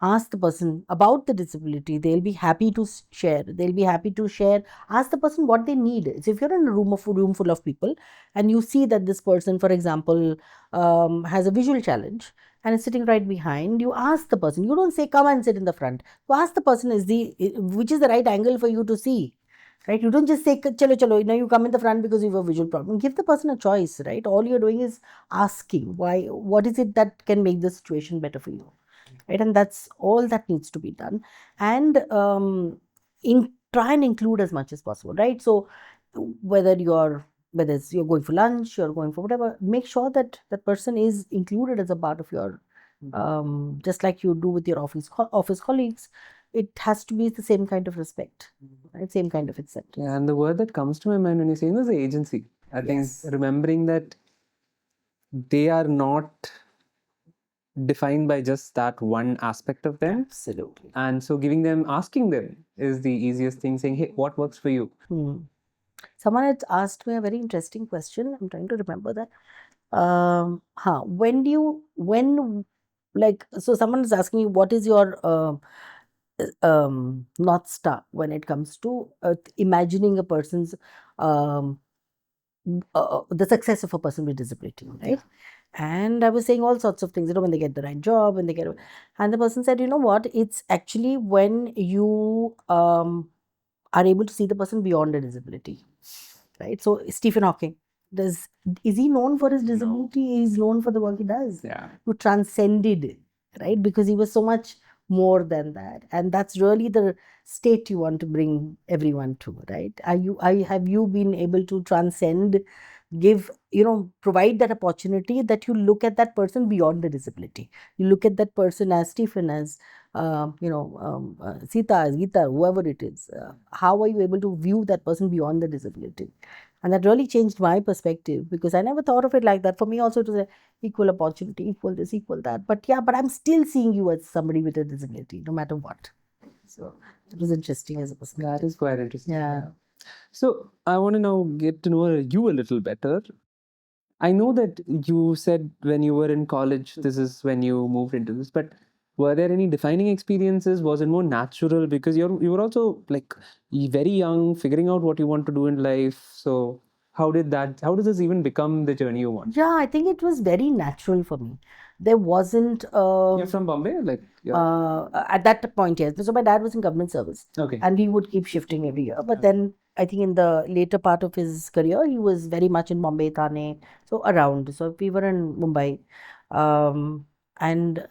Ask the person about the disability. They'll be happy to share. They'll be happy to share. Ask the person what they need. So if you're in a room full of people, and you see that this person, for example, has a visual challenge and is sitting right behind, you ask the person. You don't say, come and sit in the front. You ask the person, which is the right angle for you to see, right? You don't just say, chalo chalo, you come in the front because you have a visual problem. Give the person a choice, right? All you're doing is asking, what is it that can make the situation better for you, right? And that's all that needs to be done. And try and include as much as possible, right? So whether you're going for lunch, you're going for whatever, make sure that that person is included as a part of your, just like you do with your office colleagues. It has to be the same kind of respect, right? Same kind of acceptance. Yeah, and the word that comes to my mind when you're saying this is agency. I Yes. think remembering that they are not defined by just that one aspect of them. Absolutely. And so asking them is the easiest thing, saying, hey, what works for you? Someone had asked me a very interesting question. I'm trying to remember that. So someone is asking you, what is your North Star when it comes to imagining a person's, the success of a person with disability, right? And I was saying all sorts of things, when they get the right job, and the person said, you know what, it's actually when you are able to see the person beyond a disability, right? So Stephen Hawking, does is he known for his disability? He's known for the work he does. Yeah. Who transcended it, right? Because he was so much more than that, and that's really the state you want to bring everyone to, right? Have you been able to transcend, provide that opportunity, that you look at that person beyond the disability. You look at that person as Stephen, as Sita, as Gita, whoever it is. How are you able to view that person beyond the disability? And that really changed my perspective, because I never thought of it like that. For me also, it was a equal opportunity, equal this, equal that. But yeah, but I'm still seeing you as somebody with a disability, no matter what. So it was interesting as a perspective. That is quite interesting. Yeah. So I want to now get to know you a little better. I know that you said when you were in college, this is when you moved into this, but were there any defining experiences? Was it more natural? Because you were also like very young, figuring out what you want to do in life. So how does this even become the journey you want? Yeah, I think it was very natural for me. There wasn't You're from Bombay, like at that point, yes. So my dad was in government service, okay. and we would keep shifting every year. But then I think in the later part of his career, he was very much in Bombay, Thane, so around. So we were in Mumbai, and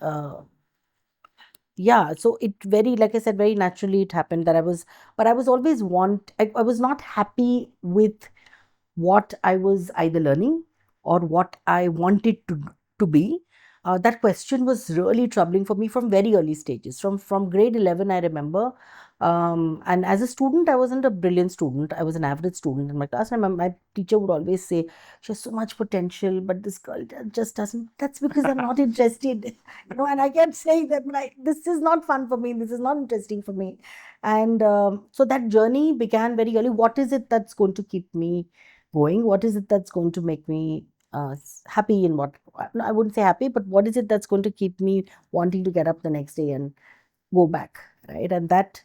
yeah. So it very, like I said, very naturally it happened that but I was always I was not happy with what I was either learning or what I wanted to be. That question was really troubling for me from very early stages. From grade 11, I remember. And as a student, I wasn't a brilliant student. I was an average student in my class. And my teacher would always say, "She has so much potential, but this girl just doesn't." That's because I'm not interested, And I kept saying that, this is not fun for me. This is not interesting for me. And so that journey began very early. What is it that's going to keep me going? What is it that's going to make me happy in what no, I wouldn't say happy, but what is it that's going to keep me wanting to get up the next day and go back, right? And that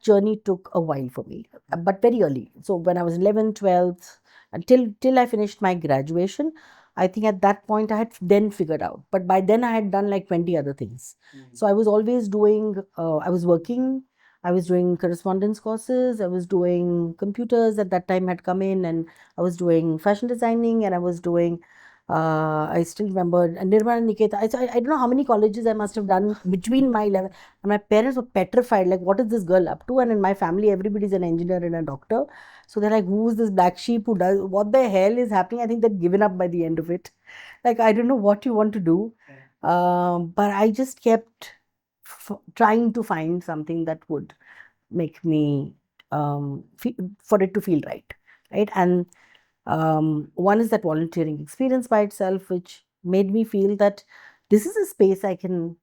journey took a while for me, but very early. So when I was 11, 12, until I finished my graduation, I think at that point I had then figured out. But by then I had done like 20 other things. So I was always doing, I was working, I was doing correspondence courses, I was doing computers at that time had come in, and I was doing fashion designing, and I was doing I still remember Nirvana Niketa. I don't know how many colleges I must have done between my 11. And my parents were petrified, like, what is this girl up to? And in my family, everybody's an engineer and a doctor. So they're like, who's this black sheep who does, what the hell is happening? I think they'd given up by the end of it. Like, I don't know what you want to do. But I just kept trying to find something that would make me, for it to feel right. Right. And one is that volunteering experience by itself, which made me feel that this is a space I can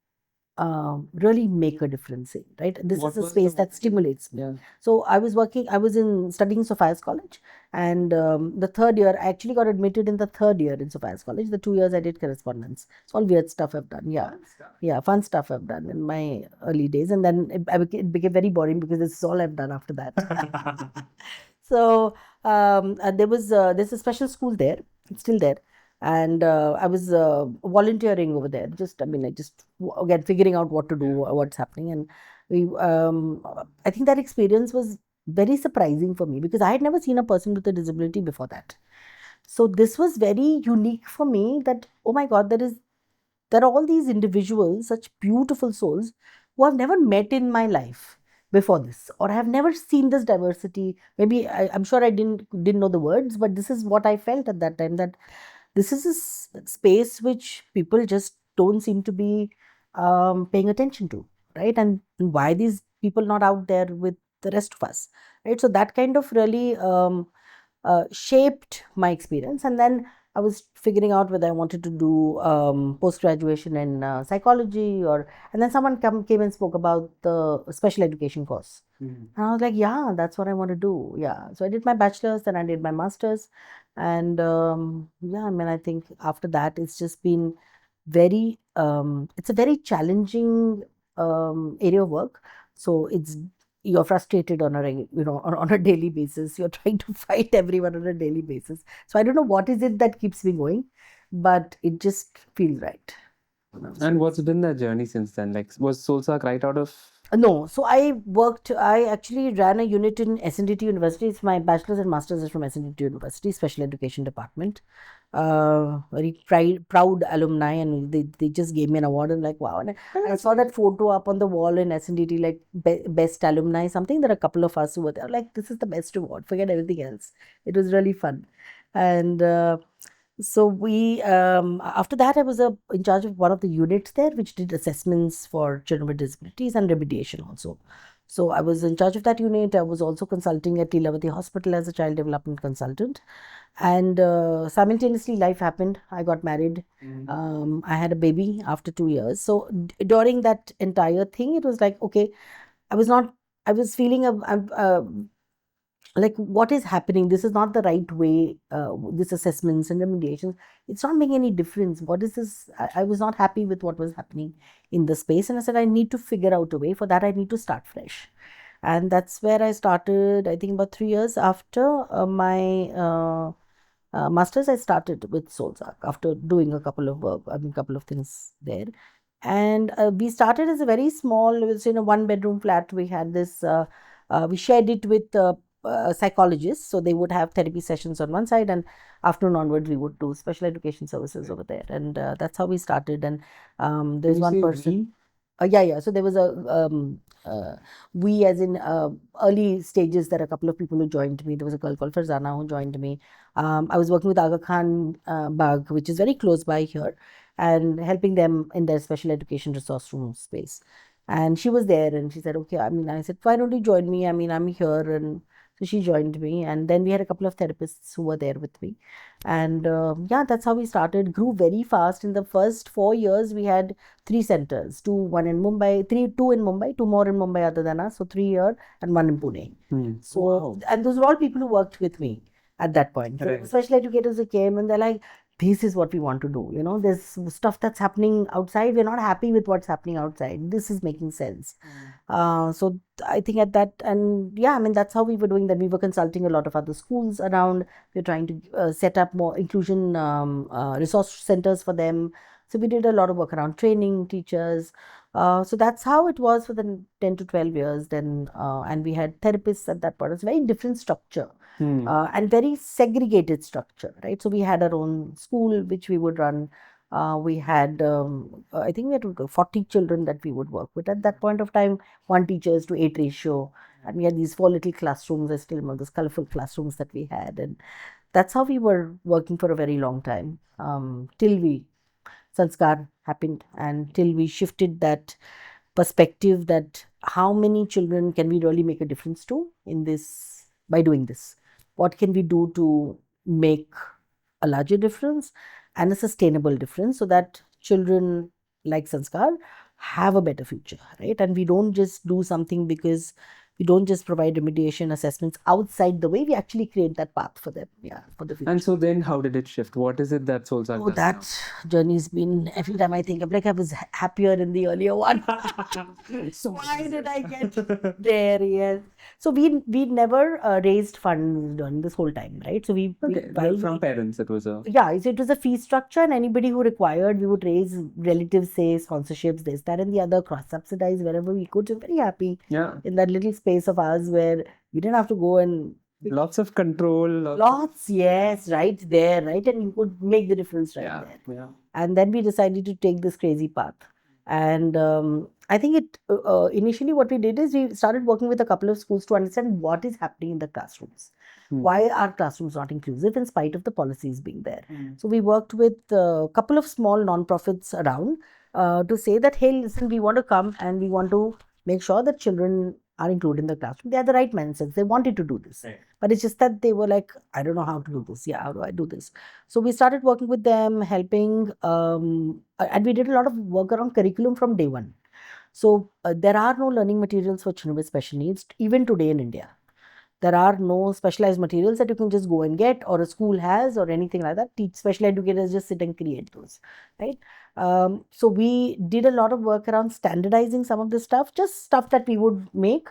really make a difference in, right? This is a space that stimulates me. Yeah. So I was in studying Sophia's College, and the third year, I actually got admitted in the third year in Sophia's College. The 2 years I did correspondence. It's all weird stuff I've done. Yeah. Yeah, fun stuff I've done in my early days. And then it became very boring because this is all I've done after that. So there's a special school there. It's still there, and I was volunteering over there. I just again figuring out what to do, what's happening, and I think that experience was very surprising for me because I had never seen a person with a disability before that. So this was very unique for me. That, oh my God, there are all these individuals, such beautiful souls, who I've never met in my life before this, or I have never seen this diversity. Maybe I'm sure I didn't know the words, but this is what I felt at that time, that this is a space which people just don't seem to be paying attention to, right? And why these people not out there with the rest of us, right? So that kind of really shaped my experience. And then I was figuring out whether I wanted to do post graduation in psychology, and then someone came and spoke about the special education course. And I was like, yeah, that's what I want to do. Yeah. So I did my bachelor's, then I did my master's. And yeah, I think after that, it's just been it's a very challenging area of work. So you're frustrated on on a daily basis. You're trying to fight everyone on a daily basis. So I don't know what is it that keeps me going, but it just feels right. And what's been the journey since then? Like, was Solsak right out of? No, so I actually ran a unit in SNDT University. It's my bachelor's and master's is from SNDT University, Special Education Department. Very proud alumni, and they just gave me an award, and like, wow. And I saw that photo up on the wall in SNDT, like best alumni, something. There are a couple of us who were there, like, this is the best award, forget everything else. It was really fun. And so we after that I was in charge of one of the units there, which did assessments for children with disabilities and remediation also. So I was in charge of that unit. I was also consulting at Lilavati Hospital as a child development consultant. And simultaneously life happened. I got married. I had a baby after 2 years. So during that entire thing, it was like, okay, I was not, I was feeling like what is happening, this is not the right way, this assessments and remediations, it's not making any difference. What is this? I was not happy with what was happening in the space, and I said I need to figure out a way. For that I need to start fresh. And that's where I started. I think about 3 years after my masters, I started with Solzak after doing a couple of work, I mean, couple of things there. And we started as a very small, it was in a 1 bedroom flat. We had this, we shared it with psychologists. So they would have therapy sessions on one side, and afternoon onwards, we would do special education services over there. And that's how we started. And When there's you one say person. we, Yeah, yeah. So there was we, as in early stages, there are a couple of people who joined me. There was a girl called Farzana who joined me. I was working with Aga Khan Bagh, which is very close by here, and helping them in their special education resource room space. And she was there, and she said, "Okay." I mean, I said, "Why don't you join me? I mean, I'm here." And so she joined me, and then we had a couple of therapists who were there with me. And yeah, that's how we started. Grew very fast. In the first 4 years, we had 3 centers: one in Mumbai, two in Mumbai, two more in Mumbai other than us. So 3 here and one in Pune. So, wow. and those were all people who worked with me at that point. So Right. special educators who came and they're like, this is what we want to do. There's stuff that's happening outside. We're not happy with what's happening outside. This is making sense. So I think at that, and yeah, I mean, that's how we were doing that. We were consulting a lot of other schools around. We're trying to set up more inclusion resource centers for them. So we did a lot of work around training teachers. So that's how it was for the 10 to 12 years then. And we had therapists at that point. It's a very different structure. And very segregated structure, right? So we had our own school which we would run. We had, I think we had 40 children that we would work with at that point of time, 1 teachers to 8 ratio. And we had these 4 little classrooms. I still remember those colorful classrooms that we had. And that's how we were working for a very long time, till sanskar happened, and till we shifted that perspective that how many children can we really make a difference to in this by doing this? What can we do to make a larger difference and a sustainable difference so that children like Sanskar have a better future, right? And we don't just do something because we don't just provide remediation assessments outside the way, we actually create that path for them, yeah, for the future. And so then how did it shift? What is it that Solzak Oh, does now? that journey's been, every time I think, I'm like, I was happier in the earlier one. So why did I get there? Yes. So we never raised funds during this whole time, right? So Okay, well, from parents, it was a. yeah, so it was a fee structure, and anybody who required, we would raise relatives, say sponsorships, this, that, and the other, cross subsidize wherever we could. So very happy Yeah. in that little space of ours where we didn't have to go and Lots of control. lots, yes, right there, right, and you could make the difference right Yeah. there. Yeah. And then we decided to take this crazy path. And I think initially what we did is we started working with a couple of schools to understand what is happening in the classrooms. Why are classrooms not inclusive in spite of the policies being there? So we worked with a couple of small non-profits around to say that, hey, listen, we want to come and we want to make sure that children are included in the classroom. They have the right mindsets. They wanted to do this. Right. But it's just that they were like, I don't know how to do this. Yeah, how do I do this? So we started working with them, helping, and we did a lot of work around curriculum from day one. So there are no learning materials for children with special needs, even today in India. There are no specialized materials that you can just go and get, or a school has, or anything like that. Special educators just sit and create those, right? So we did a lot of work around standardizing some of the stuff, just stuff that we would make.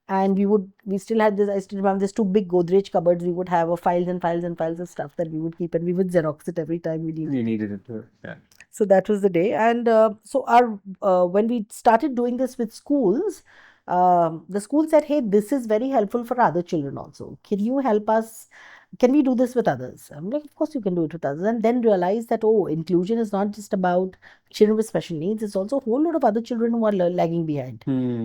And we still had this, I still remember this two big Godrej cupboards we would have of files and files and files of stuff that we would keep, and we would Xerox it every time we needed. You needed it to. Yeah. So that was the day. And so our when we started doing this with schools, the school said, hey, this is very helpful for other children also. Can you help us? Can we do this with others? I'm like, of course you can do it with others. And then realize that, oh, inclusion is not just about children with special needs. It's also a whole lot of other children who are lagging behind.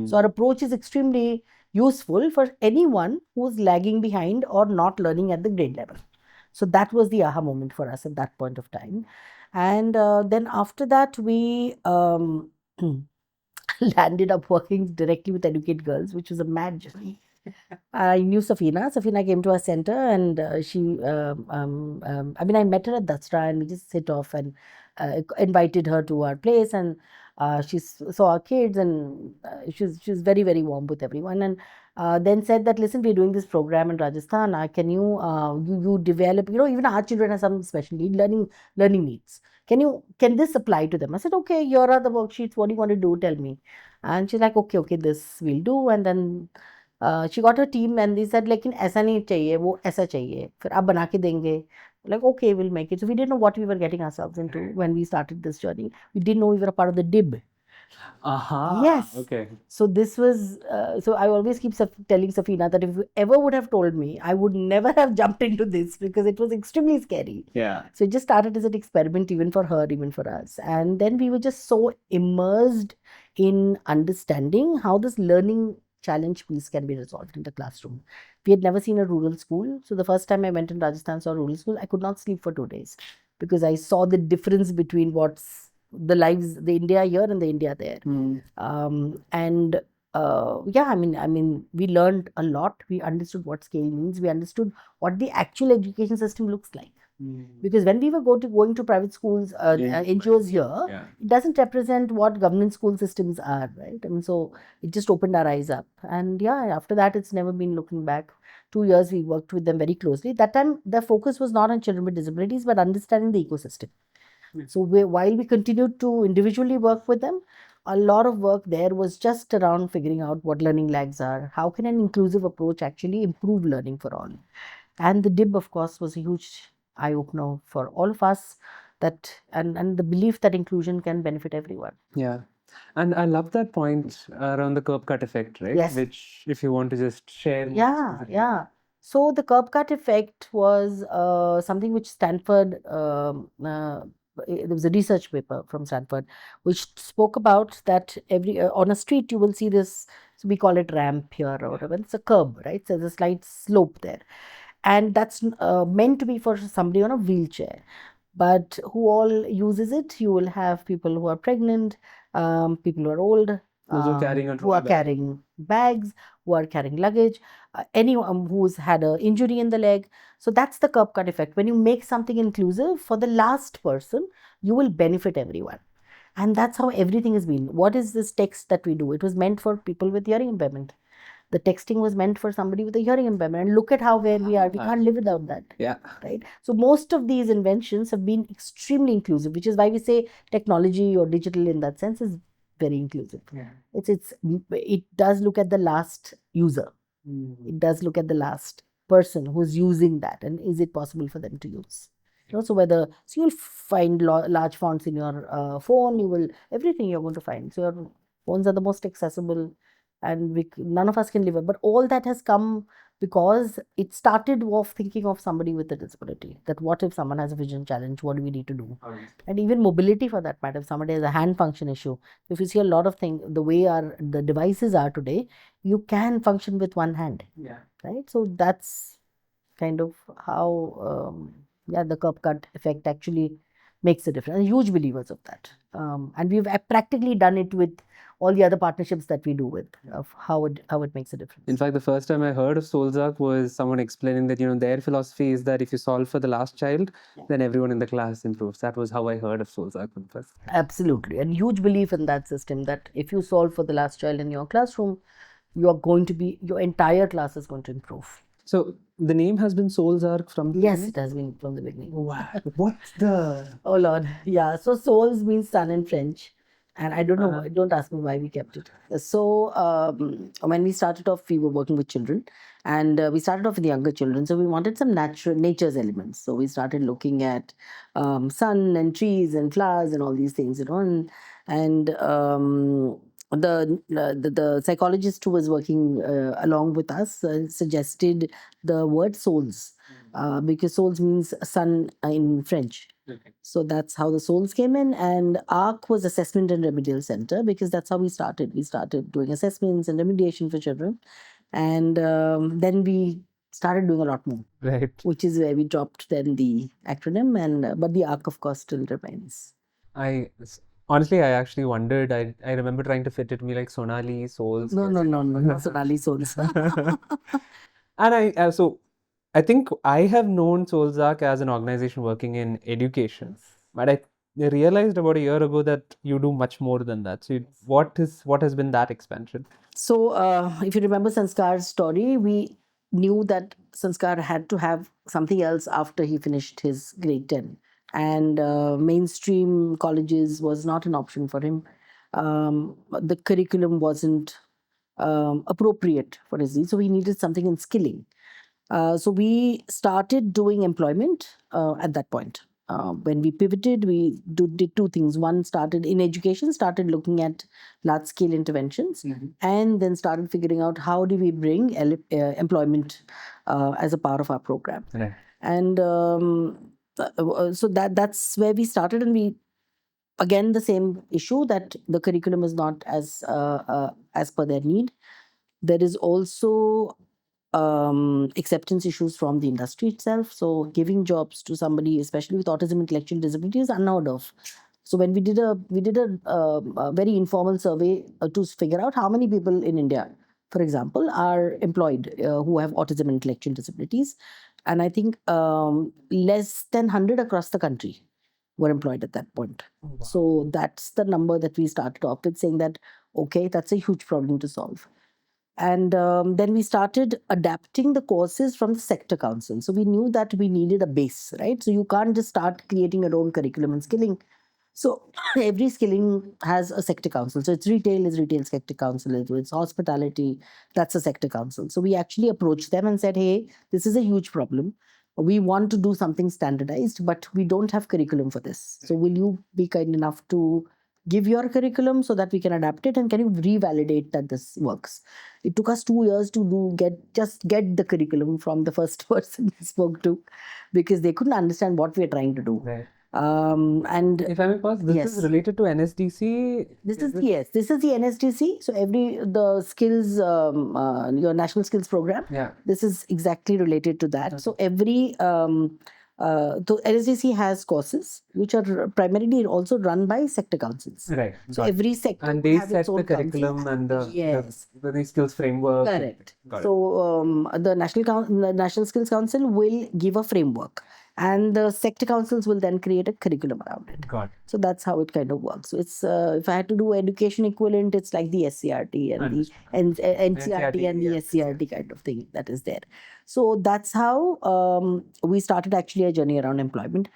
So our approach is extremely useful for anyone who's lagging behind or not learning at the grade level. So that was the aha moment for us at that point of time. And then after that, we landed up working directly with Educate Girls, which was a mad journey. I knew Safina. Safina came to our center, and I mean, I met her at Dasra, and we just hit off and invited her to our place, and she saw our kids, and she was very, very warm with everyone. And then said that, listen, we're doing this program in Rajasthan. Can you develop, even our children have some special learning needs. Can this apply to them? I said, okay, here are the worksheets. What do you want to do? Tell me. And she's like, okay, this we'll do. And then she got her team and they said, लेकिन ऐसा नहीं चाहिए, वो ऐसा चाहिए, फिर आप बना के देंगे. Like, okay, we'll make it. So we didn't know what we were getting ourselves into when we started this journey. We didn't know we were a part of the DIB. Aha. Yes. Okay. So this was, so I always keep telling Safina that if you ever would have told me, I would never have jumped into this because it was extremely scary. Yeah. So it just started as an experiment, even for her, even for us. And then we were just so immersed in understanding how this learning challenge piece can be resolved in the classroom. We had never seen a rural school. So the first time I went in Rajasthan, saw a rural school, I could not sleep for 2 days because I saw the difference between what's the lives, the India here and the India there. And yeah, I mean, we learned a lot. We understood what scale means. We understood what the actual education system looks like. Because when we were going to private schools, NGOs here, it doesn't represent what government school systems are, right? I mean, so it just opened our eyes up. And yeah, after that, it's never been looking back. 2 years we worked with them very closely. That time, the focus was not on children with disabilities, but understanding the ecosystem. So while we continued to individually work with them, a lot of work there was just around figuring out what learning lags are. How can an inclusive approach actually improve learning for all? And the DIB, of course, was a huge eye opener for all of us. That and the belief that inclusion can benefit everyone. Yeah. And I love that point around the curb cut effect, right? Yes. Which, if you want to just share. Yeah. So the curb cut effect was something which Stanford, there was a research paper from Stanford which spoke about that every on a street you will see this, so we call it ramp here or whatever. It's a curb, right? So there's a slight slope there. And that's meant to be for somebody on a wheelchair. But who all uses it? You will have people who are pregnant, people who are old, Those who are carrying a who are carrying bags, who are carrying luggage, anyone who's had an injury in the leg. So that's the curb cut effect. When you make something inclusive for the last person, you will benefit everyone. And that's how everything has been. What is this text that we do? It was meant for people with hearing impairment. The texting was meant for somebody with a hearing impairment. And look at how where we are. We can't live without that. Yeah. Right. So most of these inventions have been extremely inclusive, which is why we say technology or digital in that sense is very inclusive. Yeah. It does look at the last user. It does look at the last person who's using that, and is it possible for them to use? So you'll find large fonts in your phone. You will everything you're going to find. So your phones are the most accessible, and none of us can live it. But all that has come because it started off thinking of somebody with a disability. That what if someone has a vision challenge? What do we need to do? And even mobility for that matter. If somebody has a hand function issue, if you see a lot of things, the way the devices are today, you can function with one hand. Yeah. Right. So that's kind of how the curb cut effect actually makes a difference. And huge believers of that. And we've practically done it with all the other partnerships that we do with of how it makes a difference. In fact, the first time I heard of Solzak was someone explaining that, their philosophy is that if you solve for the last child, then everyone in the class improves. That was how I heard of Solzak for the first time. Absolutely. And huge belief in that system, that if you solve for the last child in your classroom, your entire class is going to improve. So the name has been Solzak from the beginning? Yes, it has been from the beginning. Wow. What's the... Oh Lord. Yeah. So Souls means sun in French. And I don't know, don't ask me why we kept it. So when we started off, we were working with children, and we started off with younger children. So we wanted some nature's elements. So we started looking at sun and trees and flowers and all these things, and the psychologist who was working along with us suggested the word souls, because souls means sun in French. Okay. So that's how the souls came in, and ARC was Assessment and Remedial Center, because that's how we started. We started doing assessments and remediation for children, and then we started doing a lot more. Right. Which is where we dropped then the acronym, and but the ARC of course still remains. Honestly, I actually wondered. I remember trying to fit it me like Sonali Souls. No, Sonali Souls. And I think I have known Solzak as an organization working in education, but I realized about a year ago that you do much more than that. So what has been that expansion? So, if you remember Sanskar's story, we knew that Sanskar had to have something else after he finished his grade 10. And mainstream colleges was not an option for him. The curriculum wasn't appropriate for his needs, so he needed something in skilling. So we started doing employment at that point. When we pivoted, we did two things. One, started in education, started looking at large scale interventions, and then started figuring out how do we bring employment as a part of our program. Right. And so that's where we started, and we again the same issue that the curriculum is not as per their need. There is also acceptance issues from the industry itself. So giving jobs to somebody, especially with autism intellectual disability, is unheard of. So when we did a very informal survey to figure out how many people in India, for example, are employed who have autism and intellectual disabilities, and I think less than 100 across the country were employed at that point. Wow. So that's the number that we started off with, saying that okay, that's a huge problem to solve. And then we started adapting the courses from the sector council. So we knew that we needed a base, right? So you can't just start creating your own curriculum and skilling. So every skilling has a sector council. So it's retail is retail sector council. It's hospitality, that's a sector council. So we actually approached them and said, hey, this is a huge problem. We want to do something standardized, but we don't have curriculum for this. So will you be kind enough to give your curriculum so that we can adapt it, and can you revalidate that this works? It took us 2 years to get the curriculum from the first person we spoke to, because they couldn't understand what we are trying to do. Right. And If I may pause, this yes, is related to NSDC. this is this is the NSDC. So the skills, your national skills program. Yeah. This is exactly related to that. Okay. So every so NSDC has courses which are primarily also run by sector councils. Right. So Got it. every sector And would they have set its own the council. curriculum and Yes. the skills framework. Correct. Got it. So the National Skills Council will give a framework, and the sector councils will then create a curriculum around it. Got it. So that's how it kind of works. So it's if I had to do education equivalent, it's like the SCRT and Understood. the NCRT and the yeah. SCRT kind of thing that is there. So that's how we started actually a journey around employment.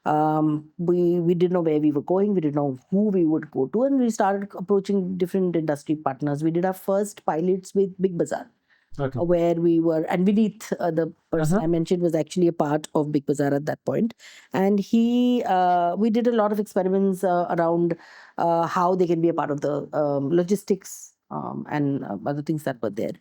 We didn't know where we were going. We didn't know who we would go to, and we started approaching different industry partners. We did our first pilots with Big Bazaar. Okay. Where we were, and Vinith, the person I mentioned, was actually a part of Big Bazaar at that point. And we did a lot of experiments around how they can be a part of the logistics and other things that were there.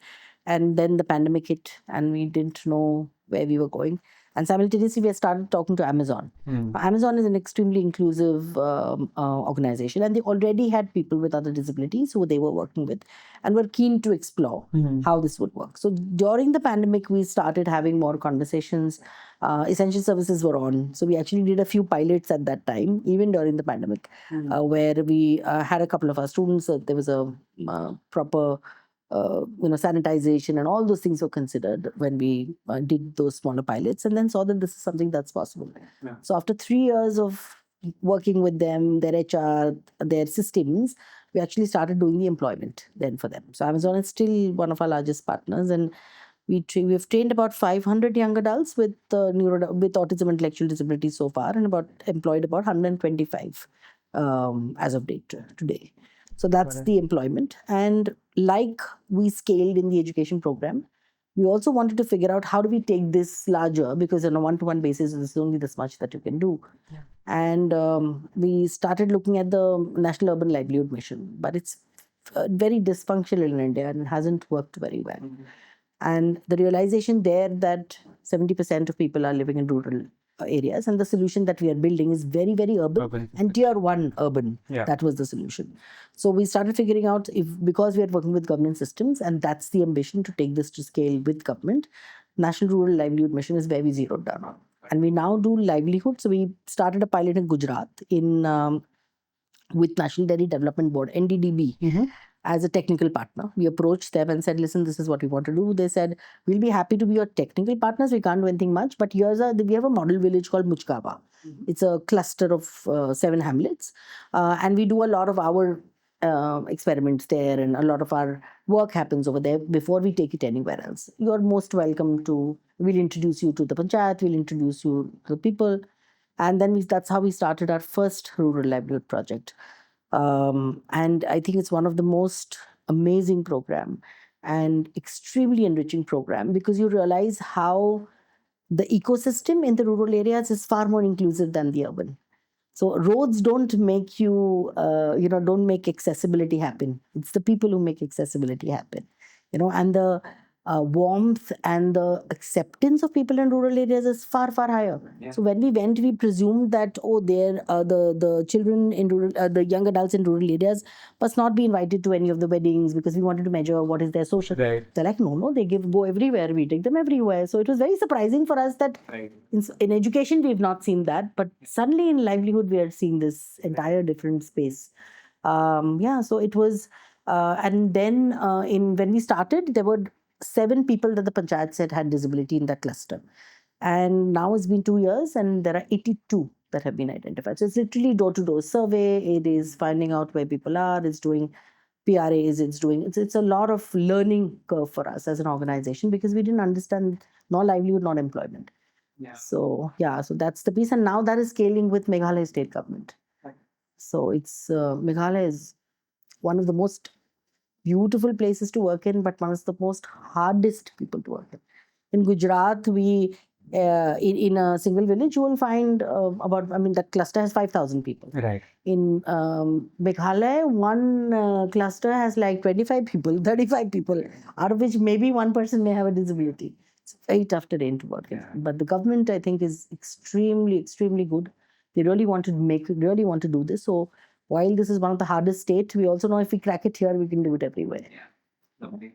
And then the pandemic hit, and we didn't know where we were going. And simultaneously, we started talking to Amazon. Amazon is an extremely inclusive organization, and they already had people with other disabilities who they were working with, and were keen to explore how this would work. So during the pandemic, we started having more conversations. Essential services were on, so we actually did a few pilots at that time, even during the pandemic, where we had a couple of our students. There was a proper sanitization and all those things were considered when we did those smaller pilots, and then saw that this is something that's possible. Yeah. So after 3 years of working with them, their HR, their systems, we actually started doing the employment then for them. So Amazon is still one of our largest partners, and we've trained about 500 young adults with with autism and intellectual disabilities so far, and employed about 125 as of date today. So that's the employment. And like we scaled in the education program, we also wanted to figure out how do we take this larger, because on a one-to-one basis, there's only this much that you can do. Yeah. And we started looking at the National Urban Livelihood Mission, but it's very dysfunctional in India and it hasn't worked very well. And the realization there that 70% of people are living in rural areas, and the solution that we are building is very, very urban and tier 1 urban. Yeah. That was the solution. So we started figuring out, because we are working with government systems, and that's the ambition, to take this to scale with government, National Rural Livelihood Mission is where we zeroed down on. And we now do livelihood. So we started a pilot in Gujarat with National Dairy Development Board, NDDB, as a technical partner. We approached them and said, listen, this is what we want to do. They said, we'll be happy to be your technical partners. We can't do anything much, but we have a model village called Mujkawa. It's a cluster of 7 hamlets. And we do a lot of our experiments there, and a lot of our work happens over there before we take it anywhere else. You're most welcome to. We'll introduce you to the panchayat. We'll introduce you to the people, and then that's how we started our first rural livelihood project. And I think it's one of the most amazing program and extremely enriching program, because you realize how the ecosystem in the rural areas is far more inclusive than the urban. So roads don't make you, don't make accessibility happen. It's the people who make accessibility happen, and the warmth and the acceptance of people in rural areas is far, far higher. Yeah. So when we went, we presumed that, the children in rural, the young adults in rural areas must not be invited to any of the weddings, because we wanted to measure what is their social. Right. They're like, no, they go everywhere. We take them everywhere. So it was very surprising for us that in education we've not seen that, but suddenly in livelihood we are seeing this entire different space. So it was, and then when we started, there were 7 people that the panchayat said had disability in that cluster. And now it's been 2 years and there are 82 that have been identified. So it's literally door-to-door survey. It is finding out where people are. It's doing PRAs. It's a lot of learning curve for us as an organization, because we didn't understand nor livelihood nor employment. Yeah. So that's the piece. And now that is scaling with Meghalaya state government. Right. So it's Meghalaya is one of the most beautiful places to work in, but one of the most hardest people to work in. In Gujarat, in a single village, you will find that cluster has 5,000 people. Right. In Meghalaya, one cluster has like 25 people, 35 people, out of which maybe one person may have a disability. It's very tough terrain to work in. Yeah. But the government, I think, is extremely, extremely good. They really want to do this. So while this is one of the hardest states, we also know if we crack it here, we can do it everywhere. Yeah. Okay.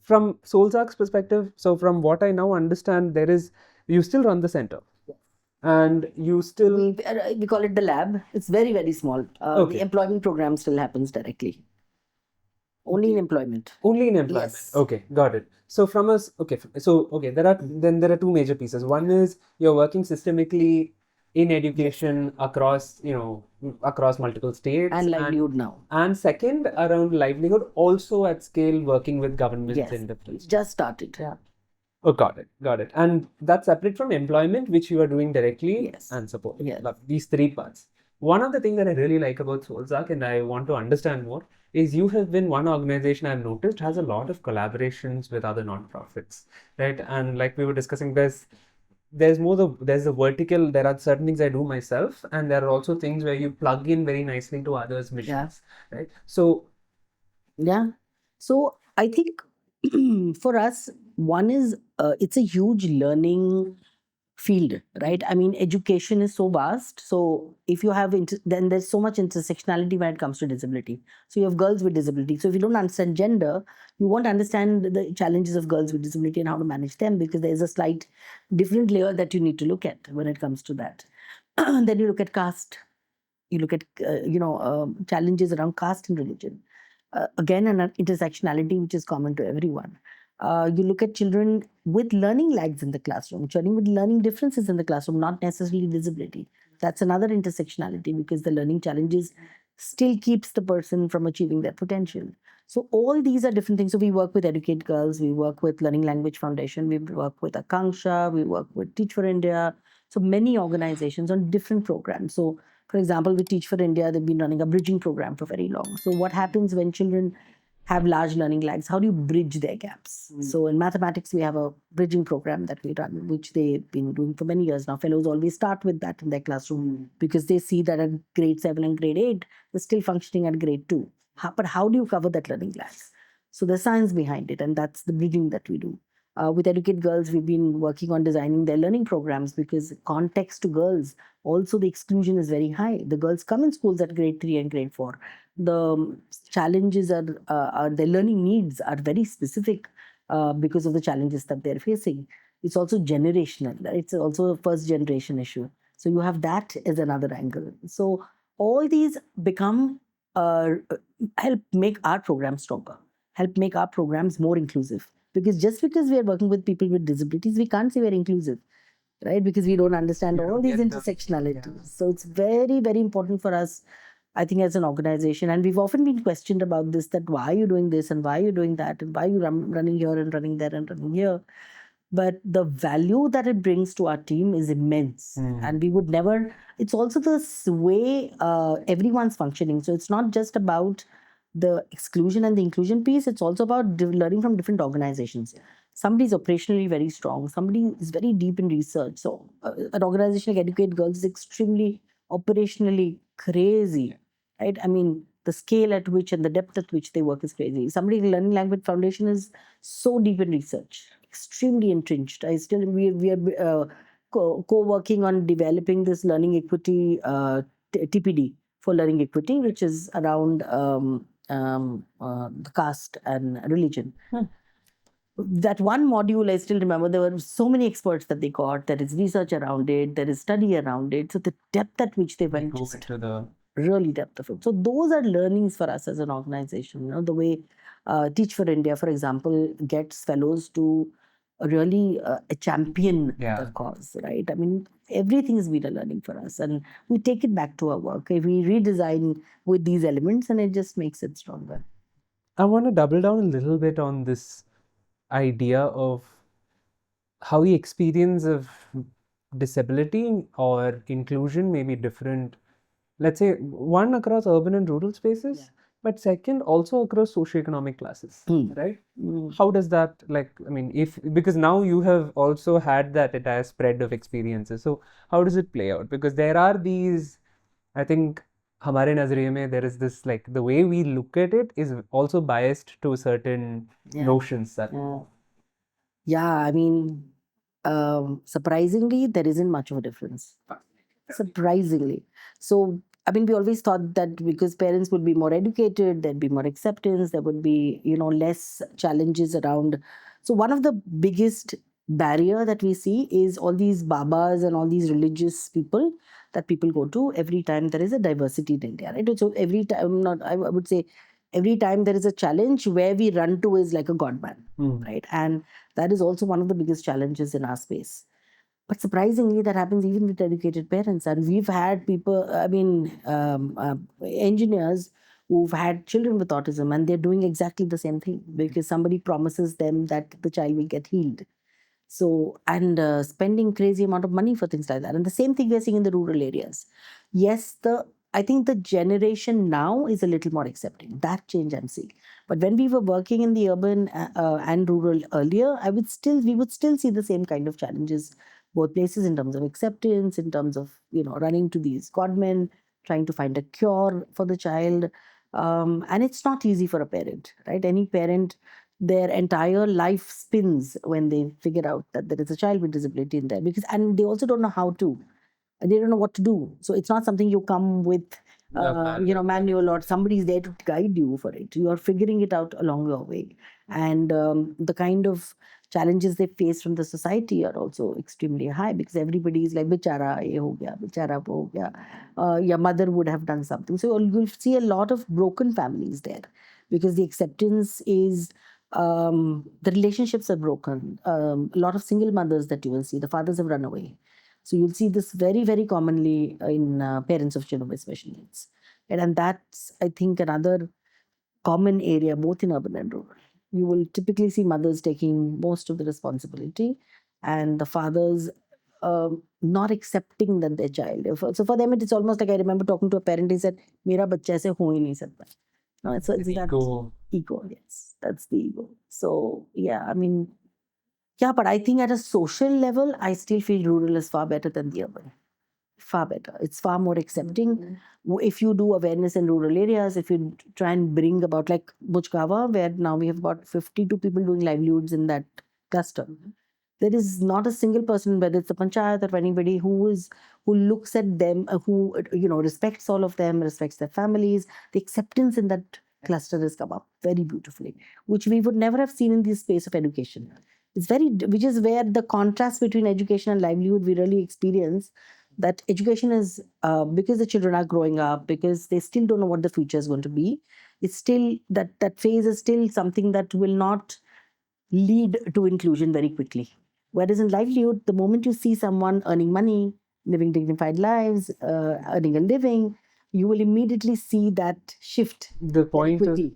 From Solzak's perspective, so from what I now understand, you still run the center. Yeah. And you still... We call it the lab. It's very, very small. Okay. The employment program still happens directly. Only in employment. Only in employment. Yes. Okay, got it. So there are 2 major pieces. One is you're working systemically in education across multiple states, and livelihood now. And second, around livelihood, also at scale, working with governments. Yes. In different states. Just started. Yeah. Oh, got it. And that's separate from employment, which you are doing directly. Yes. And support. Yes. These 3 parts. One of the things that I really like about Solzak, and I want to understand more, is you have been one organization I've noticed has a lot of collaborations with other nonprofits, right? And like we were discussing, there's a vertical. There are certain things I do myself, and there are also things where you plug in very nicely to others' missions, right? So, yeah. So I think for us, one is it's a huge learning field, right? I mean, education is so vast. So if you have, then there's so much intersectionality when it comes to disability. So you have girls with disability. So if you don't understand gender, you won't understand the challenges of girls with disability and how to manage them, because there's a slight different layer that you need to look at when it comes to that. Then you look at caste. You look at, challenges around caste and religion. Again, an intersectionality which is common to everyone. You look at children with learning lags in the classroom, children with learning differences in the classroom, not necessarily disability. That's another intersectionality, because the learning challenges still keeps the person from achieving their potential. So all these are different things. So we work with Educate Girls, we work with Learning Language Foundation, we work with Akanksha, we work with Teach for India. So many organizations on different programs. So for example, with Teach for India, they've been running a bridging program for very long. So what happens when children have large learning lags? How do you bridge their gaps? So in mathematics, we have a bridging program that we run, which they've been doing for many years now. Fellows always start with that in their classroom, because they see that at grade 7 and grade 8, they're still functioning at grade 2. But how do you cover that learning lags? So there's science behind it, and that's the bridging that we do. With Educate Girls, we've been working on designing their learning programs, because context to girls, also the exclusion is very high. The girls come in schools at grade 3 and grade 4. The challenges are their learning needs are very specific because of the challenges that they're facing. It's also generational. It's also a first generation issue. So you have that as another angle. So all these become help make our programs stronger, help make our programs more inclusive. Because just because we are working with people with disabilities, we can't say we're inclusive, right? Because we don't understand all these intersectionalities. Yeah. So it's very, very important for us. I think as an organization, and we've often been questioned about this, that why are you doing this and why are you doing that and why are you running here and running there and running here. But the value that it brings to our team is immense. And we would never, it's also the way everyone's functioning. So it's not just about the exclusion and the inclusion piece, it's also about learning from different organizations. Somebody is operationally very strong, somebody is very deep in research. So an organization like Educate Girls is extremely operationally crazy, right? I mean, the scale at which and the depth at which they work is crazy. Somebody like Learning Language Foundation is so deep in research, extremely entrenched. We are co-working on developing this learning equity TPD for learning equity, which is around the caste and religion. That one module, I still remember, there were so many experts that they got. There is research around it, there is study around it. So the depth at which they went, Go into the really depth of it. So those are learnings for us as an organization. You know, the way Teach for India, for example, gets fellows to really champion the cause, right? I mean, everything has been a learning for us, and we take it back to our work. We redesign with these elements, and it just makes it stronger. I want to double down a little bit on this idea of how the experience of disability or inclusion may be different. Let's say one across urban and rural spaces, but second also across socioeconomic classes, right? How does that, like, I mean, if, because now you have also had that entire spread of experiences, so how does it play out? Because there are these, I think, हमारे नजरिए में there is this, like, the way we look at it is also biased to certain notions that Yeah, I mean, surprisingly, there isn't much of a difference. Surprisingly. So, I mean, we always thought that because parents would be more educated, there'd be more acceptance, there would be, you know, less challenges around. So, one of the biggest barrier that we see is all these babas and all these religious people that people go to every time there is a diversity in India, right? So, every time, not, I would say, every time there is a challenge, where we run to is like a god man, right? And that is also one of the biggest challenges in our space. But surprisingly, that happens even with educated parents. And we've had people, I mean, engineers who've had children with autism, and they're doing exactly the same thing because somebody promises them that the child will get healed. So, and spending crazy amount of money for things like that. And the same thing we're seeing in the rural areas. Yes, I think the generation now is a little more accepting. That change I'm seeing. But when we were working in the urban and rural earlier, we would still see the same kind of challenges, both places, in terms of acceptance, in terms of, you know, running to these godmen, trying to find a cure for the child. And it's not easy for a parent, right? Any parent, their entire life spins when they figure out that there is a child with disability in there, because, and they also don't know how to, they don't know what to do. So it's not something you come with manual, or somebody's there to guide you for it. You are figuring it out along your way. And the kind of challenges they face from the society are also extremely high, because everybody is like, bichara ye ho gaya, bichara wo ho gaya. Your mother would have done something. So you'll see a lot of broken families there, because the acceptance is, the relationships are broken. A lot of single mothers that you will see, the fathers have run away. So you'll see this very, very commonly in parents of children with special needs. And that's, I think, another common area, both in urban and rural. You will typically see mothers taking most of the responsibility, and the fathers not accepting that their child. So for them, it's almost like, I remember talking to a parent, he said, "Mera bachcha aise ho hi nahi sakta." No, it's that ego. Yes, that's the ego. So yeah, I mean, yeah, but I think at a social level, I still feel rural is far better than the urban. Far better. It's far more accepting. If you do awareness in rural areas, if you try and bring about, like Bujkawa, where now we have about 52 people doing livelihoods in that cluster. There is not a single person, whether it's the panchayat or anybody, who looks at them, who respects all of them, respects their families. The acceptance in that cluster has come up very beautifully, which we would never have seen in the space of education. Which is where the contrast between education and livelihood we really experience. That education is, because the children are growing up, because they still don't know what the future is going to be. It's still that phase is still something that will not lead to inclusion very quickly. Whereas in livelihood, the moment you see someone earning money, living dignified lives, earning a living, you will immediately see that shift The very point of quickly.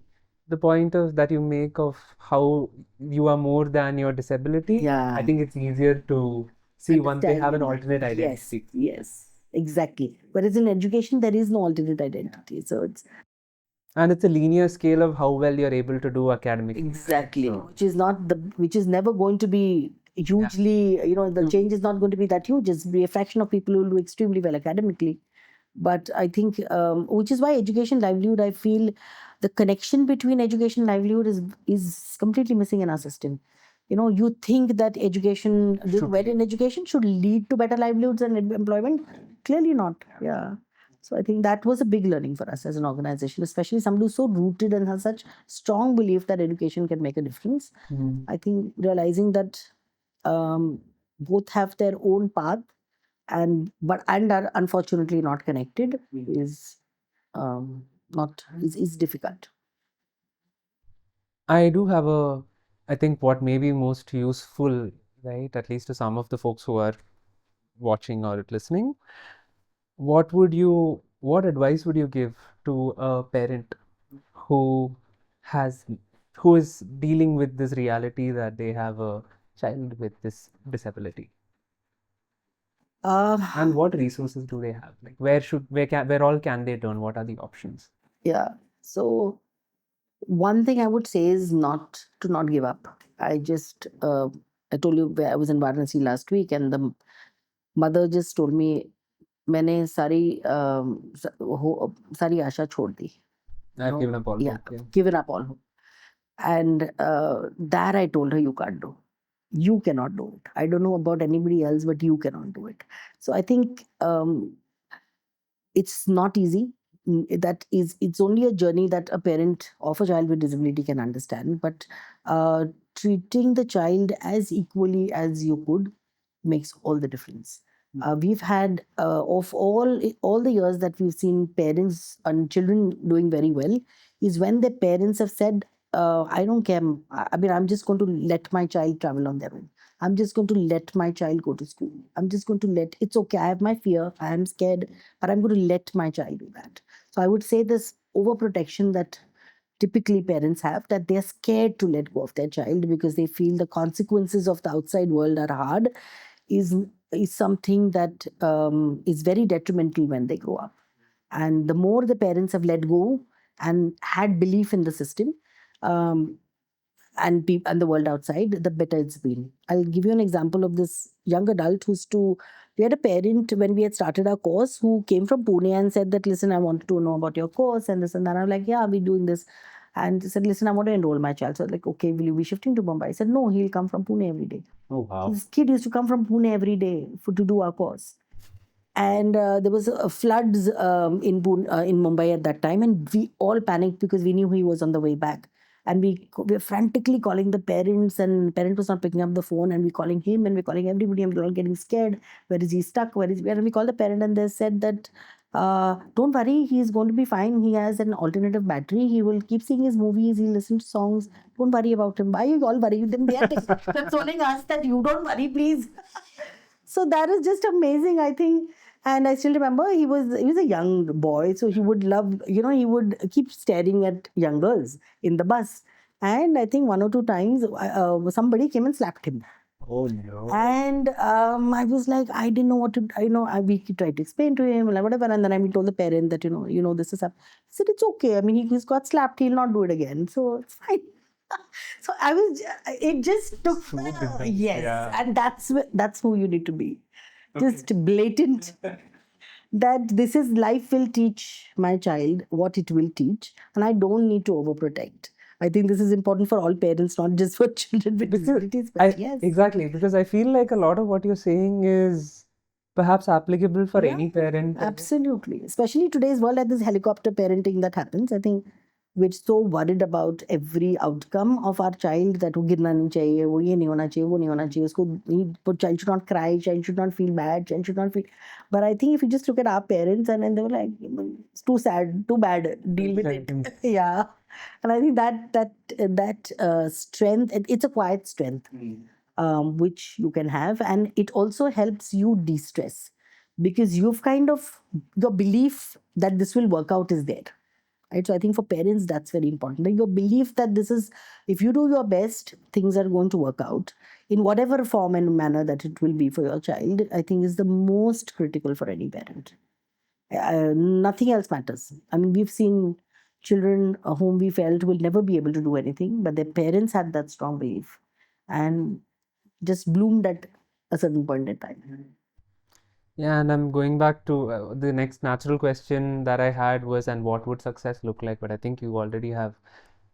the point of that you make of how you are more than your disability, I Yeah, think it's easier to see once they have an understand. alternate Yes, identity. yes, exactly. Whereas in education, there is no alternate identity. So it's And it's a linear scale of how well you're able to do academically. exactly, So, which is not the, which is never going to be hugely, the change is not going to be that huge. It's be a fraction of people who will do extremely well academically. But I think, which is why education livelihood, I feel the connection between education and livelihood is completely missing in our system. You think that education, doing well in education should lead to better livelihoods and employment. Clearly not. Yeah. So I think that was a big learning for us as an organization, especially somebody who's so rooted and has such strong belief that education can make a difference. I think realizing that both have their own path and are unfortunately not connected is not is difficult. I do have I think what may be most useful, right, at least to some of the folks who are watching or listening, what advice would you give to a parent who has, who is dealing with this reality that they have a child with this disability? And Uh, what resources do they have? Like where all can they turn? What are the options? yeah. So one thing I would say is not to not give up. I told you where I was in Varanasi last week, and the mother just told me, मैंने सारी आशा छोड़ दी. I've given up all Yeah, hope. Yeah. given up all hope. And that I told her, you can't do. You cannot do it. I don't know about anybody else, but you cannot do it. So I think it's not easy. It's only a journey that a parent of a child with disability can understand. But treating the child as equally as you could makes all the difference. We've had of all the years that we've seen parents and children doing very well is when their parents have said, I don't care. I mean, I'm just going to let my child travel on their own. I'm just going to let my child go to school. I'm just going to let, it's okay. I have my fear. I am scared, but I'm going to let my child do that. So I would say this overprotection that typically parents have, that they're scared to let go of their child because they feel the consequences of the outside world are hard, is is something that is very detrimental when they grow up. And the more the parents have let go and had belief in the system, um, and the world outside, the better it's been. I'll give you an example of this young adult who's to. We had a parent when we had started our course who came from Pune and said that, listen, I wanted to know about your course and this and that. I'm like, yeah, we're doing this. And he said, listen, I want to enroll my child. So I was like, okay, will you be shifting to Mumbai? I said, no, he'll come from Pune every day. Oh wow. This kid used to come from Pune every day to do our course. And there was floods in Mumbai at that time, and we all panicked because we knew he was on the way back. And we were frantically calling the parents, and the parent was not picking up the phone, and we're calling him, and we're calling everybody, and we're all getting scared. Where is he stuck? Where is where? And we called the parent, and they said that, don't worry, he's going to be fine. He has an alternative battery. He will keep seeing his movies. He'll listen to songs. Don't worry about him. Why are you all worried? Then they are consoling us that you don't worry, please. So that is just amazing, I think. And I still remember he was a young boy, so he would love, he would keep staring at young girls in the bus. And I think one or two times somebody came and slapped him. Oh no. And I was like, I didn't know what to, we tried to explain to him, like whatever. And then I told the parent that, this is up. I said, it's okay. I mean, he's got slapped. He'll not do it again. So it's fine. So it just took, yes. Yeah. And that's who you need to be. Just blatant that this is life will teach my child what it will teach, and I don't need to overprotect. I think this is important for all parents, not just for children with disabilities. But yes, Exactly, because I feel like a lot of what you're saying is perhaps applicable for yeah, any parent. absolutely. Especially today's world, at this helicopter parenting that happens. I think we're so worried about every outcome of our child that वो गिरना नहीं चाहिए, वो ये नहीं होना चाहिए, वो नहीं होना चाहिए, उसको child should not cry, child should not feel bad, child should not feel. But I think if you just look at our parents, and then they were like, it's too sad, too bad, deal with it. Yeah. And I think that strength, it's a quiet strength, which you can have, and it also helps you de-stress. because you've kind of, your belief that this will work out is there. Right? So I think for parents, that's very important. Like your belief that this is, if you do your best, things are going to work out in whatever form and manner that it will be for your child, I think is the most critical for any parent. Nothing else matters. I mean, we've seen children whom we felt will never be able to do anything, but their parents had that strong belief and just bloomed at a certain point in time. Yeah, and I'm going back to the next natural question that I had was, and what would success look like? But I think you already have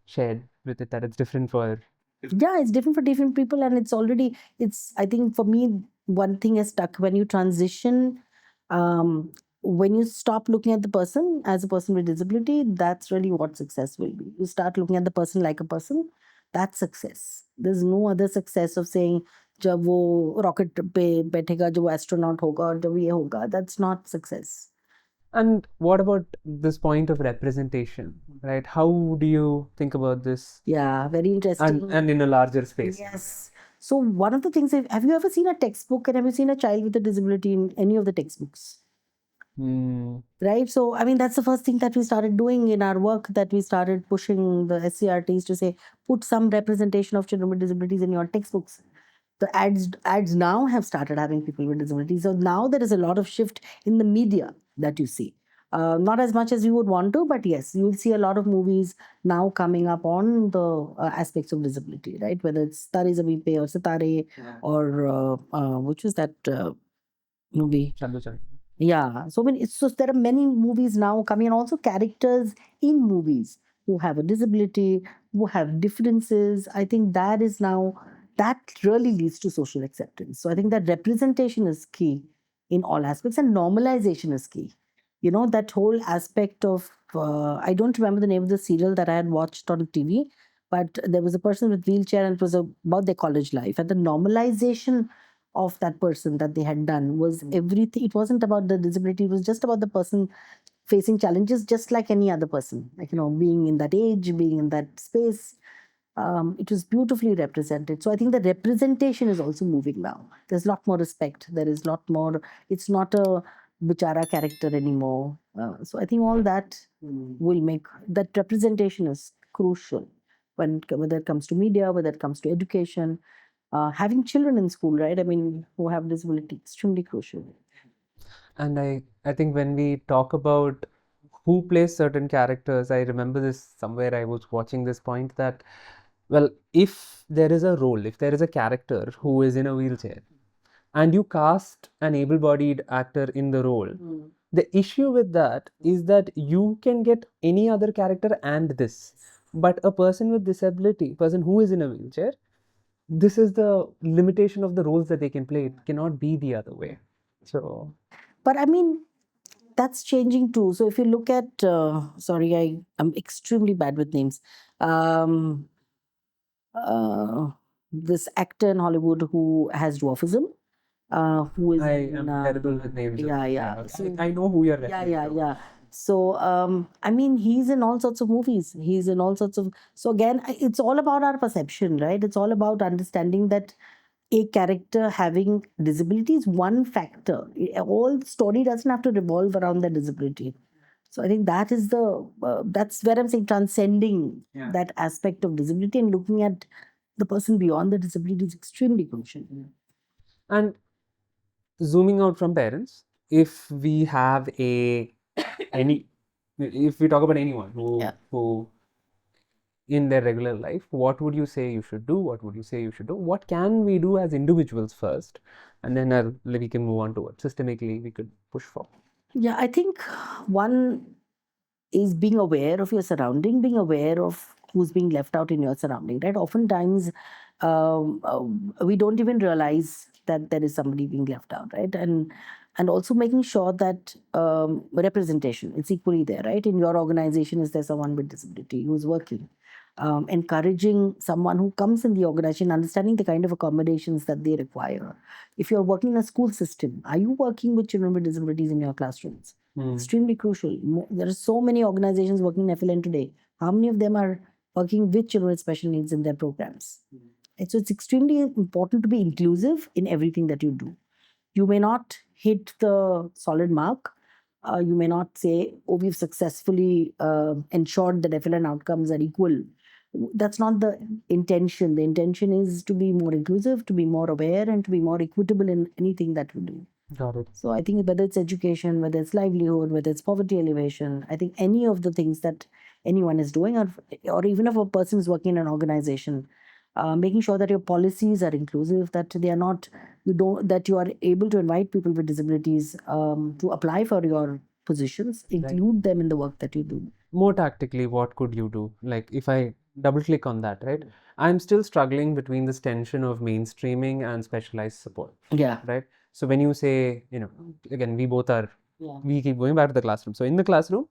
shared with it that it's different for. Yeah, it's different for different people, and it's already, it's, I think for me, one thing is stuck when you transition, um when you stop looking at the person as a person with disability, that's really what success will be. You start looking at the person like a person, that's success. There's no other success of saying जब वो rocket पे बैठेगा, जो astronaut होगा और जब ये होगा, that's not success. And what about this point of representation, right? How do you think about this? Yeah, very interesting. And in a larger space. Yes. So one of the things, have you ever seen a textbook and have you seen a child with a disability in any of the textbooks? Right. So, I mean, that's the first thing that we started doing in our work, that we started pushing the SCRTs to say, put some representation of children with disabilities in your textbooks. The ads now have started having people with disabilities. So now there is a lot of shift in the media that you see. Not as much as you would want to, but yes, you will see a lot of movies now coming up on the aspects of disability, right? Whether it's Tare Zameen Pe or Sitare, or which was that movie? Chandu Chandu. Yeah, so many. So there are many movies now coming, and also characters in movies who have a disability, who have differences. I think that is now, that really leads to social acceptance. So I think that representation is key in all aspects, and normalization is key. You know, that whole aspect of I don't remember the name of the serial that I had watched on TV, but there was a person with wheelchair, and it was about their college life, and the normalization of that person that they had done was everything. It wasn't about the disability, it was just about the person facing challenges just like any other person, like, you know, being in that age, being in that space. It was beautifully represented. So I think the representation is also moving now. There's a lot more respect, there is a lot more, it's not a bichara character anymore. So I think all that will make that representation is crucial, whether it comes to media, whether it comes to education, having children in school, right? I mean, who have disability, extremely crucial. And I think when we talk about who plays certain characters, I remember this somewhere I was watching this point that, well, if there is a role, if there is a character who is in a wheelchair, and you cast an able-bodied actor in the role, the issue with that is that you can get any other character and this, but a person with disability, person who is in a wheelchair, this is the limitation of the roles that they can play. It cannot be the other way. So, But I mean, that's changing too. So if you look at, sorry, I'm extremely bad with names. Um, this actor in Hollywood who has dwarfism, who is I in, am terrible with names. yeah, yeah. Okay. So I know who you're yeah, referring yeah, to. yeah. So I mean, he's in all sorts of movies. He's in all sorts of. So again, it's all about our perception, right? It's all about understanding that a character having disability is one factor. All the story doesn't have to revolve around the disability. So I think that is the that's where I'm saying transcending that aspect of disability and looking at the person beyond the disability is extremely crucial. And zooming out from parents, if we have any, if we talk about anyone who in their regular life, what would you say you should do? What would you say you should do? What can we do as individuals first? And then we can move on to what systemically we could push for. Yeah, I think one is being aware of your surrounding, being aware of who's being left out in your surrounding, right? Oftentimes, we don't even realize that there is somebody being left out, right? And also making sure that representation is equally there, right? In your organization, is there someone with disability who's working? Encouraging someone who comes in the organization, understanding the kind of accommodations that they require. If you're working in a school system, are you working with children with disabilities in your classrooms? Extremely crucial. There are so many organizations working in FLN today. How many of them are working with children with special needs in their programs? And so it's extremely important to be inclusive in everything that you do. You may not hit the solid mark. You may not say, oh, we've successfully ensured that FLN outcomes are equal. That's not the intention. The intention is to be more inclusive, to be more aware, and to be more equitable in anything that we do. Got it. So I think whether it's education, whether it's livelihood, whether it's poverty elevation, I think any of the things that anyone is doing, or even if a person is working in an organization, making sure that your policies are inclusive, that they are not, that you are able to invite people with disabilities to apply for your positions, include them in the work that you do. More tactically, what could you do? Like, if I double click on that, right? I'm still struggling between this tension of mainstreaming and specialized support. Yeah. Right. So when you say, again, we both are, we keep going back to the classroom. So in the classroom,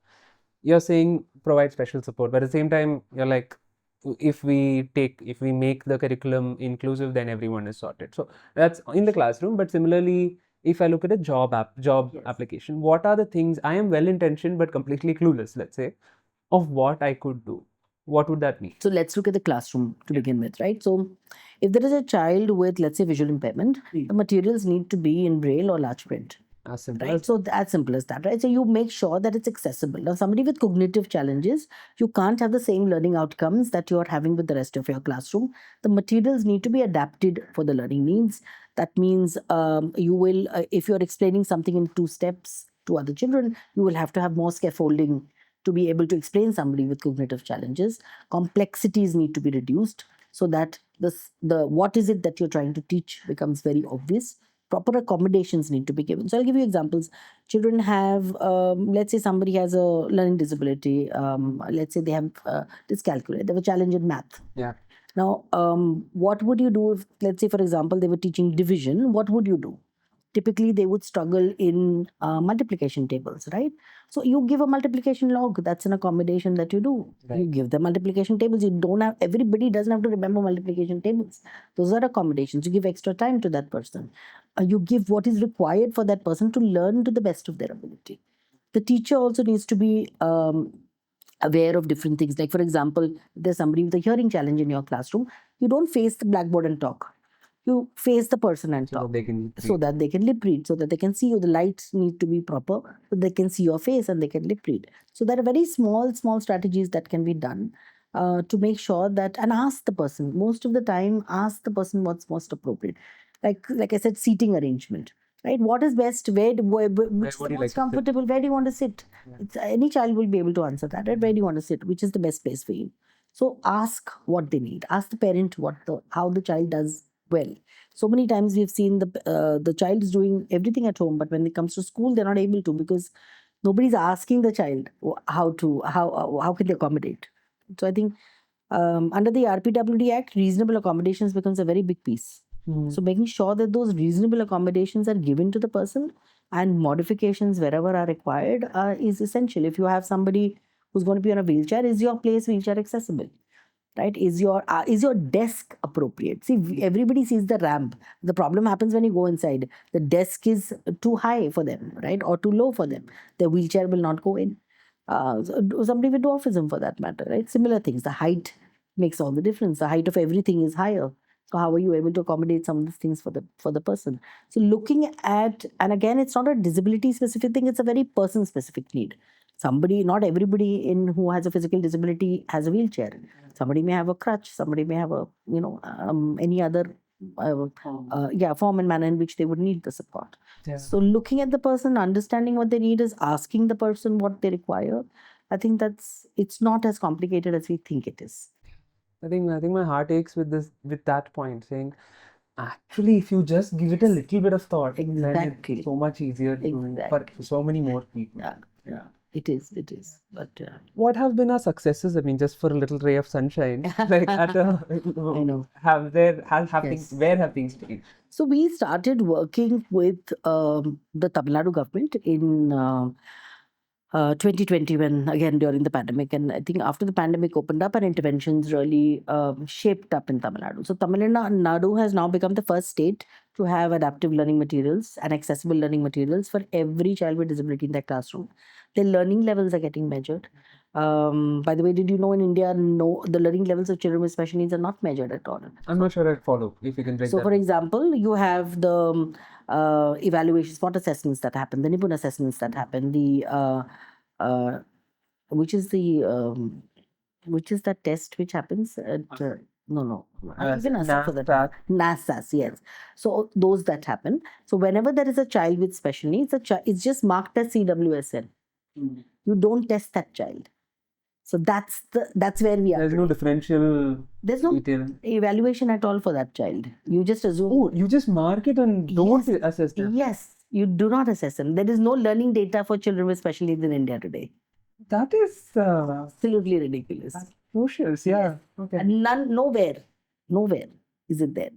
you're saying provide special support, but at the same time, you're like, if we make the curriculum inclusive, then everyone is sorted. So that's in the classroom. But similarly, if I look at a job application, what are the things I am well intentioned but completely clueless, let's say, of what I could do? What would that mean? So let's look at the classroom to begin with, right? So if there is a child with, let's say, visual impairment, the materials need to be in braille or large print. As simple Right. as So as simple as that, right? So you make sure that it's accessible. Now, somebody with cognitive challenges, you can't have the same learning outcomes that you are having with the rest of your classroom. The materials need to be adapted for the learning needs. That means you will, if you're explaining something in 2 steps to other children, you will have to have more scaffolding to be able to explain somebody with cognitive challenges. Complexities need to be reduced so that the what is it that you're trying to teach becomes very obvious. Proper accommodations need to be given. So I'll give you examples. Children have, let's say somebody has a learning disability. Let's say they have dyscalculia. They have a challenge in math. Yeah. Now, what would you do if, let's say, for example, they were teaching division? What would you do? Typically, they would struggle in multiplication tables, right? So you give a multiplication log. That's an accommodation that you do. Right. You give them multiplication tables. You don't have, everybody doesn't have to remember multiplication tables. Those are accommodations. You give extra time to that person. You give what is required for that person to learn to the best of their ability. The teacher also needs to be aware of different things. Like, for example, if there's somebody with a hearing challenge in your classroom, you don't face the blackboard and talk. You face the person and talk, so that they can lip read, so that they can see you. The lights need to be proper, so they can see your face and they can lip read. So there are very small strategies that can be done to make sure that, and ask the person. Most of the time, ask the person what's most appropriate. Like I said, seating arrangement. Right? What is best? Which is the most comfortable? Where do you want to sit? Any child will be able to answer that. Right? Where do you want to sit? Which is the best place for you? So ask what they need. Ask the parent how the child does well. So many times we've seen the child is doing everything at home, but when it comes to school, they're not able to, because nobody's asking the child how can they accommodate. So I think under the RPWD Act, reasonable accommodations becomes a very big piece. So making sure that those reasonable accommodations are given to the person, and modifications wherever are required is essential. If you have somebody who's going to be on a wheelchair, is your place wheelchair accessible? Right? Is your desk appropriate? See, everybody sees the ramp. The problem happens when you go inside. The desk is too high for them, right? Or too low for them. The wheelchair will not go in. Somebody with dwarfism, for that matter, right? Similar things. The height makes all the difference. The height of everything is higher. So how are you able to accommodate some of these things for the person? So looking at, and again, it's not a disability specific thing. It's a very person specific need. Not everybody who has a physical disability has a wheelchair. Somebody may have a crutch. Somebody may have any other form and manner in which they would need the support. Yeah. So looking at the person, understanding what they need, is asking the person what they require. I think it's not as complicated as we think it is. I think my heart aches with that point, saying, actually, if you just give it a little bit of thought, then it's so much easier for so many more people. Yeah. It is. But what have been our successes? I mean, just for a little ray of sunshine, like at a, I know. Where have things changed? So we started working with the Tamil Nadu government in 2020, when, again, during the pandemic, and I think after the pandemic opened up, our interventions really shaped up in Tamil Nadu. So Tamil Nadu has now become the first state to have adaptive learning materials and accessible learning materials for every child with disability in their classroom. Their learning levels are getting measured. By the way, did you know in India, the learning levels of children with special needs are not measured at all? I'm not sure I'd follow. If you can break that. So, for example, you have the evaluations, spot assessments that happen, the Nipun assessments that happen, the uh, which is the which is that test which happens at no, I even asked for that. NASA's, yes. So those that happen. So whenever there is a child with special needs, it's just marked as CWSL. You don't test that child. So that's where we are. There's no differential There's no detail. evaluation at all for that child. You just assume. Oh, you just mark it and don't Yes. assess them. Yes, you do not assess them. There is no learning data for children with special needs in India today. That is Absolutely ridiculous. atrocious. Yeah. Okay. And nowhere is it there.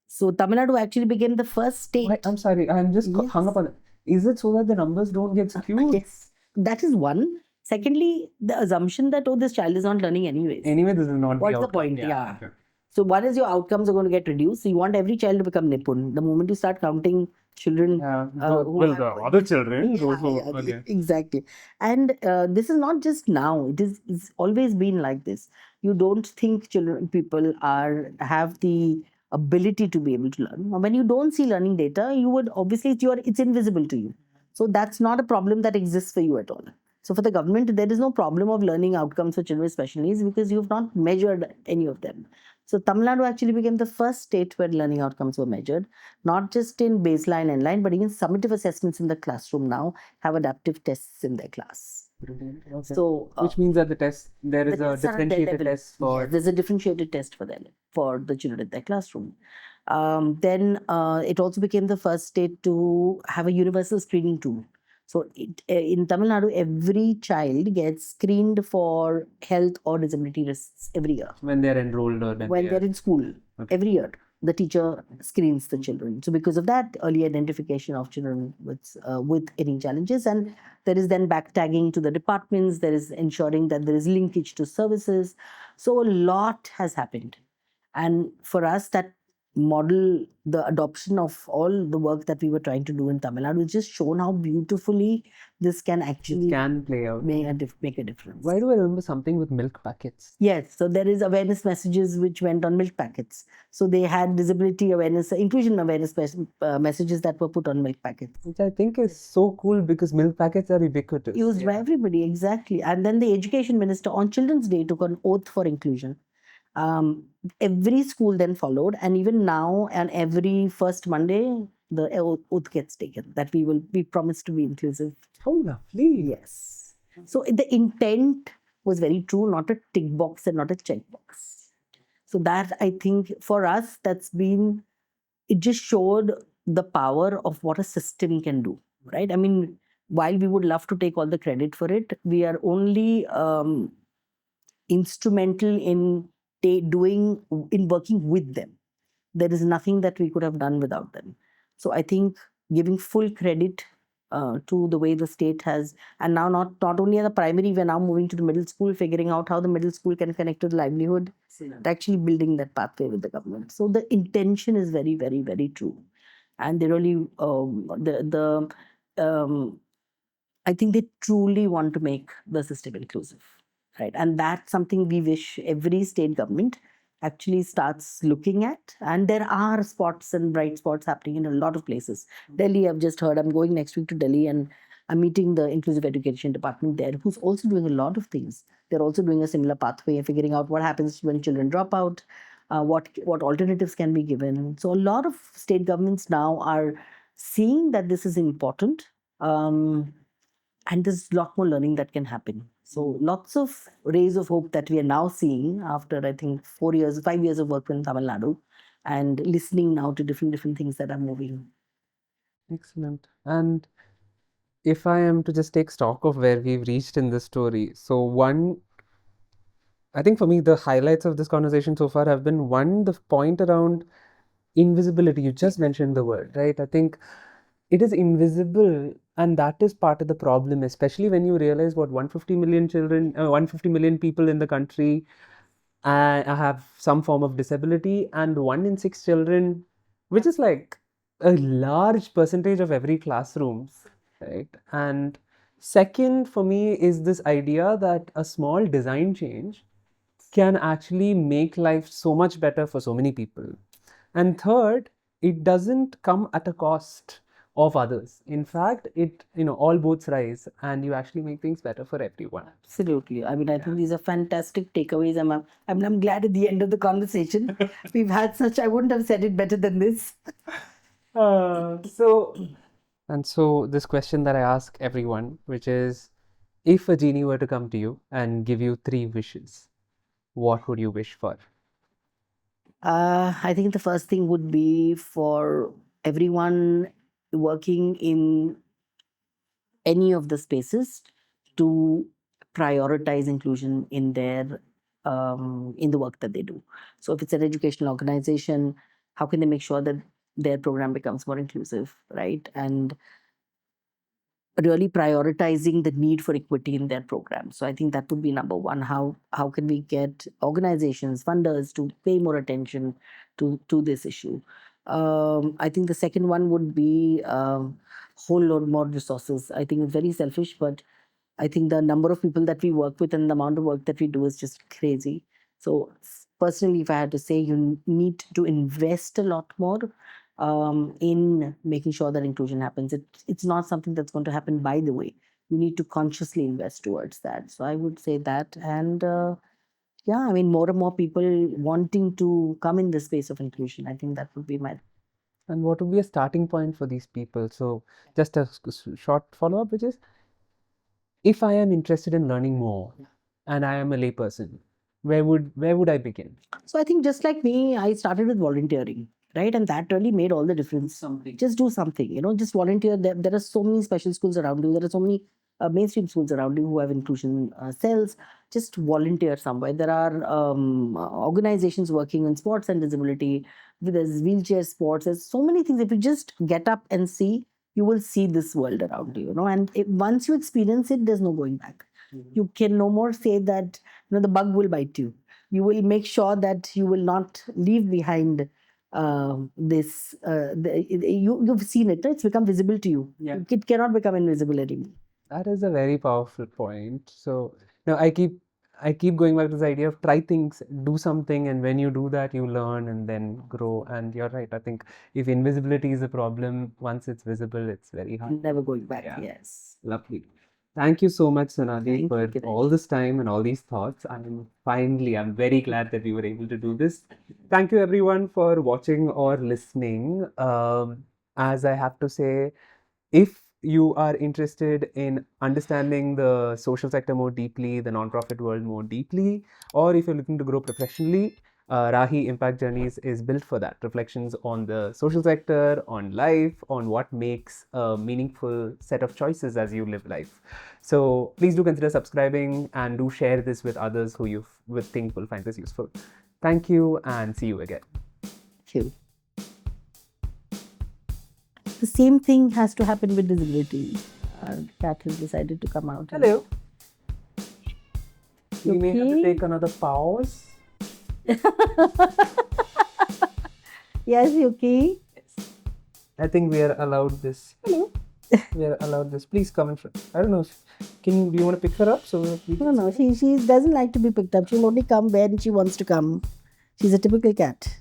So Tamil Nadu actually became the first state. Wait, I'm sorry, I'm just Yes. hung up on it. Is it so that the numbers don't get skewed? Yes, that is one. Secondly, the assumption that this child is not learning anyways. Anyway, this is not What's the outcome. point? Yeah. Okay. So one is your outcomes are going to get reduced. So you want every child to become Nipun. The moment you start counting children, who have- the other children. Yeah, Okay. exactly. And this is not just now. It's always been like this. You don't think people have the ability to be able to learn. When you don't see learning data, you would obviously it's invisible to you. So that's not a problem that exists for you at all. So for the government, there is no problem of learning outcomes for children with special needs because you've not measured any of them. So Tamil Nadu actually became the first state where learning outcomes were measured, not just in baseline and line, but even summative assessments in the classroom now have adaptive tests in their class. Okay. So Which means that there is a tests are at their differentiated level. test for. Yes, there's a differentiated test for them, for the children in their classroom. Then it also became the first state to have a universal screening tool. So in Tamil Nadu, every child gets screened for health or disability risks every year. When they're enrolled or When they're in school, every year, the teacher screens the children. So because of that, early identification of children with any challenges, and there is then back tagging to the departments. There is ensuring that there is linkage to services. So a lot has happened, and for us, that model, the adoption of all the work that we were trying to do in Tamil Nadu, has just shown how beautifully this can actually play out. make a difference. Why do I remember something with milk packets? Yes, so there is awareness messages which went on milk packets. So they had disability awareness, inclusion awareness messages that were put on milk packets. Which I think is so cool because milk packets are ubiquitous. Used by everybody, exactly. And then the education minister on Children's Day took an oath for inclusion. Every school then followed, and even now, on every first Monday, the oath gets taken that we promise to be inclusive. Oh, lovely. Yes. So the intent was very true, not a tick box and not a check box. So that, I think, for us, it just showed the power of what a system can do, right? I mean, while we would love to take all the credit for it, we are only instrumental in working with them. There is nothing that we could have done without them. So I think giving full credit to the way the state has, and now not only at the primary, we're now moving to the middle school, figuring out how the middle school can connect to the livelihood, actually building that pathway with the government. So the intention is very, very, very true, and they really I think they truly want to make the system inclusive, right? And that's something we wish every state government actually starts looking at. And there are spots and bright spots happening in a lot of places. Delhi, I've just heard, I'm going next week to Delhi, and I'm meeting the inclusive education department there, who's also doing a lot of things. They're also doing a similar pathway, figuring out what happens when children drop out, what alternatives can be given. So a lot of state governments now are seeing that this is important. And there's a lot more learning that can happen. So lots of rays of hope that we are now seeing after, I think, 5 years of work in Tamil Nadu, and listening now to different things that are moving. Excellent. And if I am to just take stock of where we've reached in this story, so one, I think for me, the highlights of this conversation so far have been one, the point around invisibility. You just mentioned the word, right? I think it is invisible, and that is part of the problem, especially when you realize what 150 million children, 150 million people in the country have some form of disability, and 1 in 6 children, which is like a large percentage of every classroom, right? And second, for me, is this idea that a small design change can actually make life so much better for so many people. And third, it doesn't come at a cost of others. In fact, it, all boats rise, and you actually make things better for everyone. Absolutely. I mean, I think these are fantastic takeaways. I'm glad at the end of the conversation we've had such. I wouldn't have said it better than this. So this question that I ask everyone, which is, if a genie were to come to you and give you three wishes, what would you wish for? I think the first thing would be for everyone working in any of the spaces to prioritize inclusion in the work that they do. So if it's an educational organization, how can they make sure that their program becomes more inclusive, right? And really prioritizing the need for equity in their program. So I think that would be number one. How can we get organizations, funders to pay more attention to this issue? I think the second one would be whole lot more resources. I think it's very selfish, but I think the number of people that we work with and the amount of work that we do is just crazy. So personally, if I had to say, you need to invest a lot more in making sure that inclusion happens. It's not something that's going to happen by the way. You need to consciously invest towards that. So I would say that, and yeah, I mean, more and more people wanting to come in the space of inclusion. I think that would be my. And what would be a starting point for these people? So just a short follow-up, which is, if I am interested in learning more and I am a layperson, where would I begin? So I think just like me, I started with volunteering, right? And that really made all the difference. Something. Just do something, just volunteer. There are so many special schools around you. There are so many mainstream schools around you who have inclusion cells. Just volunteer somewhere. There are organizations working on sports and disability. There's wheelchair sports. There's so many things. If you just get up and see, you will see this world around you, and once you experience it, there's no going back. You can no more say that, the bug will bite you. You will make sure that you will not leave behind this. You've seen it, right? It's become visible to you. Yeah. It cannot become invisible anymore. That is a very powerful point. So now I keep going back to this idea of try things, do something, and when you do that, you learn and then grow. And you're right. I think if invisibility is a problem, once it's visible, it's very hard. Never going back. Yeah. Yes. Lovely. Thank you so much, Sonali, Thank for you, Ganesh. all this time and all these thoughts. I'm very glad that we were able to do this. Thank you, everyone, for watching or listening. As I have to say, if you are interested in understanding the social sector more deeply, the nonprofit world more deeply, or if you're looking to grow professionally, Raahi Impact Journeys is built for that. Reflections on the social sector, on life, on what makes a meaningful set of choices as you live life. So please do consider subscribing and do share this with others who you would think will find this useful. Thank you and see you again. Thank you. The same thing has to happen with disability. Cat has decided to come out. Hello. You We may have to okay? take another pause. Yes, you okay? I think we are allowed this. Hello. We are allowed this. Please come in front. I don't know. Do you want to pick her up? So we No, she doesn't like to be picked up. She'll only come when she wants to come. She's a typical cat.